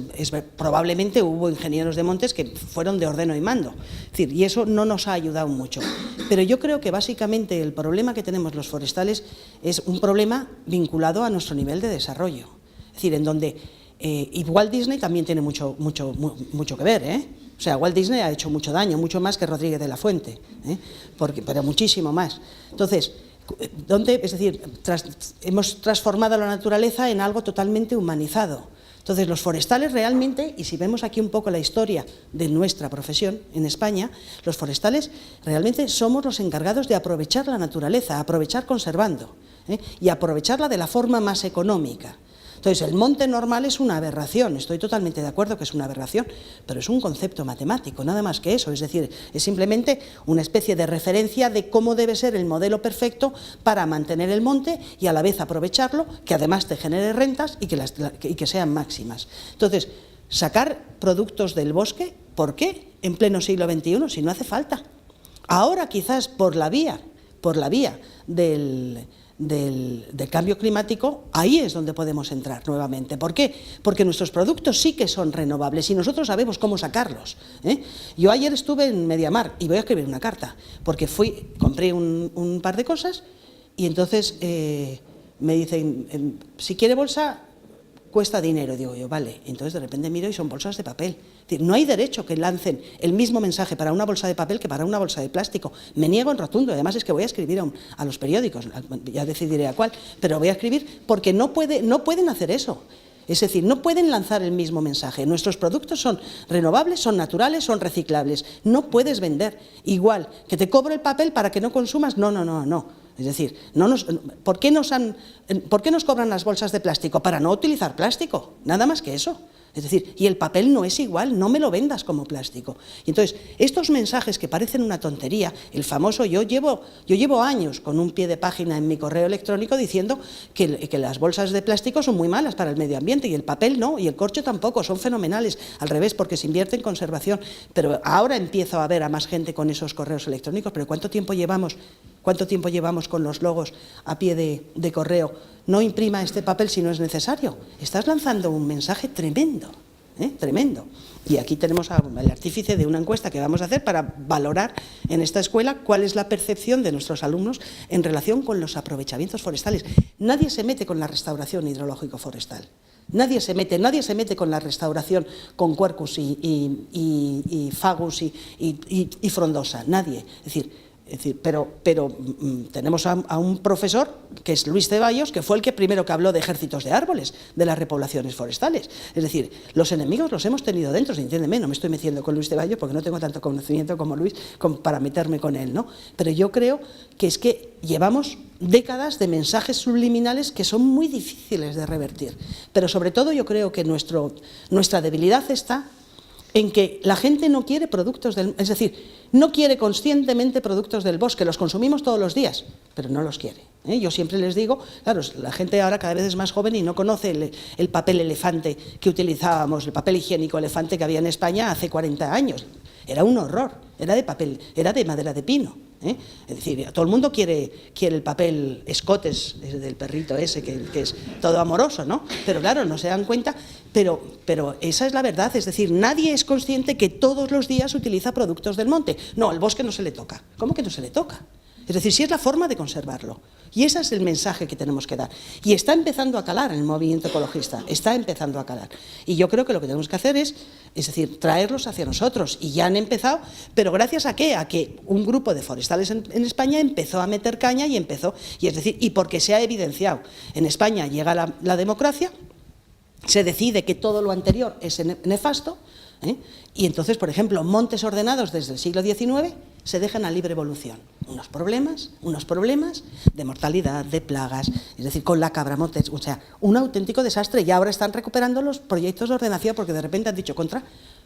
probablemente hubo ingenieros de montes que fueron de ordeno y mando. Es decir, y eso no nos ha ayudado mucho. Pero yo creo que básicamente el problema que tenemos los forestales es un problema vinculado a nuestro nivel de desarrollo. Es decir, en donde y Walt Disney también tiene mucho que ver, O sea, Walt Disney ha hecho mucho daño, mucho más que Rodríguez de la Fuente, pero muchísimo más. Entonces, es decir, hemos transformado la naturaleza en algo totalmente humanizado. Entonces, los forestales realmente, y si vemos aquí un poco la historia de nuestra profesión en España, los forestales realmente somos los encargados de aprovechar la naturaleza, aprovechar conservando, y aprovecharla de la forma más económica. Entonces, el monte normal es una aberración, estoy totalmente de acuerdo que es una aberración, pero es un concepto matemático, nada más que eso, es decir, es simplemente una especie de referencia de cómo debe ser el modelo perfecto para mantener el monte y a la vez aprovecharlo, que además te genere rentas y que sean máximas. Entonces, sacar productos del bosque, ¿por qué en pleno siglo XXI si no hace falta? Ahora quizás por la vía del cambio climático, ahí es donde podemos entrar nuevamente. ¿Por qué? Porque nuestros productos sí que son renovables y nosotros sabemos cómo sacarlos. Yo ayer estuve en Mediamar y voy a escribir una carta, porque compré un par de cosas y entonces me dicen, si quiere bolsa, cuesta dinero. Digo yo, vale. Entonces de repente miro y son bolsas de papel. Es decir, no hay derecho que lancen el mismo mensaje para una bolsa de papel que para una bolsa de plástico. Me niego en rotundo. Además es que voy a escribir a los periódicos, ya decidiré a cuál, pero voy a escribir porque no pueden hacer eso. Es decir, no pueden lanzar el mismo mensaje. Nuestros productos son renovables, son naturales, son reciclables. No puedes vender igual que te cobro el papel para que no consumas. No. Es decir, ¿por qué nos cobran las bolsas de plástico? Para no utilizar plástico, nada más que eso. Es decir, y el papel no es igual, no me lo vendas como plástico. Y entonces, estos mensajes que parecen una tontería, el famoso, yo llevo años con un pie de página en mi correo electrónico diciendo que las bolsas de plástico son muy malas para el medio ambiente y el papel no, y el corcho tampoco, son fenomenales, al revés, porque se invierte en conservación. Pero ahora empiezo a ver a más gente con esos correos electrónicos, pero ¿cuánto tiempo llevamos con los logos a pie de correo? No imprima este papel si no es necesario. Estás lanzando un mensaje tremendo, tremendo. Y aquí tenemos al artífice de una encuesta que vamos a hacer para valorar en esta escuela cuál es la percepción de nuestros alumnos en relación con los aprovechamientos forestales. Nadie se mete con la restauración hidrológico-forestal. Nadie se mete con la restauración con Quercus y Fagus y Frondosa. Nadie. Es decir, pero tenemos a un profesor, que es Luis Ceballos, que fue el que primero que habló de ejércitos de árboles, de las repoblaciones forestales. Es decir, los enemigos los hemos tenido dentro, entiéndeme, no me estoy metiendo con Luis Ceballos porque no tengo tanto conocimiento como Luis para meterme con él, ¿no? Pero yo creo que es que llevamos décadas de mensajes subliminales que son muy difíciles de revertir. Pero sobre todo yo creo que nuestra debilidad está en que la gente no quiere productos es decir, no quiere conscientemente productos del bosque, los consumimos todos los días, pero no los quiere. Yo siempre les digo, claro, la gente ahora cada vez es más joven y no conoce el papel elefante que utilizábamos, el papel higiénico elefante que había en España hace 40 años. Era un horror, era de papel, era de madera de pino. Es decir, todo el mundo quiere el papel escotes del perrito ese que es todo amoroso, ¿no? Pero claro, no se dan cuenta, pero esa es la verdad, es decir, nadie es consciente que todos los días utiliza productos del monte. No, al bosque no se le toca. ¿Cómo que no se le toca? Es decir, sí es la forma de conservarlo. Y ese es el mensaje que tenemos que dar. Y está empezando a calar en el movimiento ecologista, está empezando a calar. Y yo creo que lo que tenemos que hacer es decir, traerlos hacia nosotros. Y ya han empezado, pero ¿gracias a qué? A que un grupo de forestales en España empezó a meter caña y porque se ha evidenciado. En España llega la democracia, se decide que todo lo anterior es nefasto, y entonces, por ejemplo, montes ordenados desde el siglo XIX se dejan a libre evolución. Unos problemas de mortalidad, de plagas, es decir, con la cabra montes, o sea, un auténtico desastre. Y ahora están recuperando los proyectos de ordenación porque de repente han dicho contra.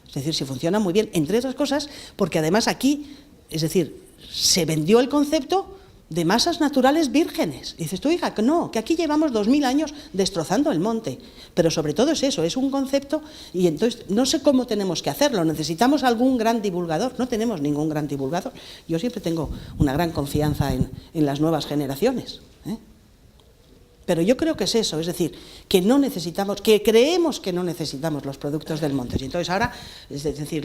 Es decir, si funciona muy bien, entre otras cosas, porque además aquí, es decir, se vendió el concepto de masas naturales vírgenes. Y dices tú, hija, que no, que aquí llevamos 2000 años destrozando el monte. Pero sobre todo es eso, es un concepto, y entonces no sé cómo tenemos que hacerlo. Necesitamos algún gran divulgador. No tenemos ningún gran divulgador. Yo siempre tengo una gran confianza en las nuevas generaciones, ¿eh? Pero yo creo que es eso, es decir, que no necesitamos, que creemos que no necesitamos los productos del monte. Y entonces ahora, es decir,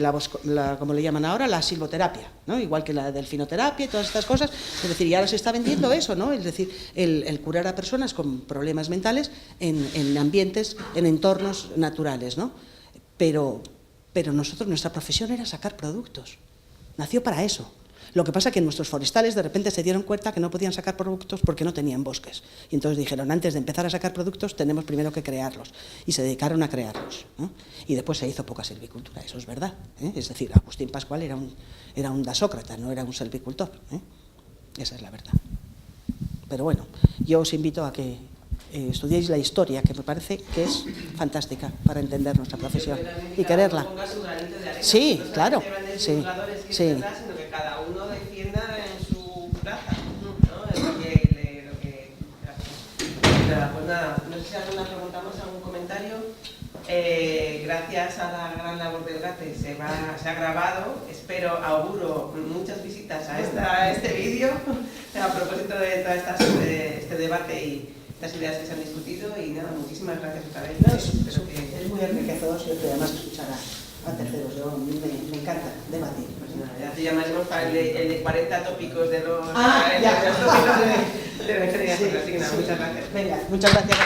como le llaman ahora, la silvoterapia, ¿no? Igual que la delfinoterapia y todas estas cosas, es decir, y ahora se está vendiendo eso, ¿no? Es decir, el curar a personas con problemas mentales en ambientes, en entornos naturales, ¿no? Pero nuestra profesión era sacar productos, nació para eso. Lo que pasa es que nuestros forestales de repente se dieron cuenta que no podían sacar productos porque no tenían bosques. Y entonces dijeron, antes de empezar a sacar productos tenemos primero que crearlos. Y se dedicaron a crearlos, ¿no? Y después se hizo poca silvicultura, eso es verdad, ¿eh? Es decir, Agustín Pascual era un dasócrata, no era un silvicultor, ¿eh? Esa es la verdad. Pero bueno, yo os invito a que estudiéis la historia, que me parece que es fantástica para entender nuestra profesión y quererla. Sí, claro, sí, sí. Cada uno defienda en su plaza, ¿no? Es lo que pues nada, no sé si alguna pregunta más, algún comentario. Gracias a la gran labor del GATE se ha grabado, auguro muchas visitas a este vídeo a propósito de todo este debate y las ideas que se han discutido, y nada, muchísimas gracias otra vez. No, es muy enriquecedor siempre, además, escuchar a terceros. Me encanta debatir. Pues nada, ya te llamaremos para el de 40 tópicos de los... ya. De la ingeniería. Sí, Así que nada, muchas gracias. Venga, muchas gracias.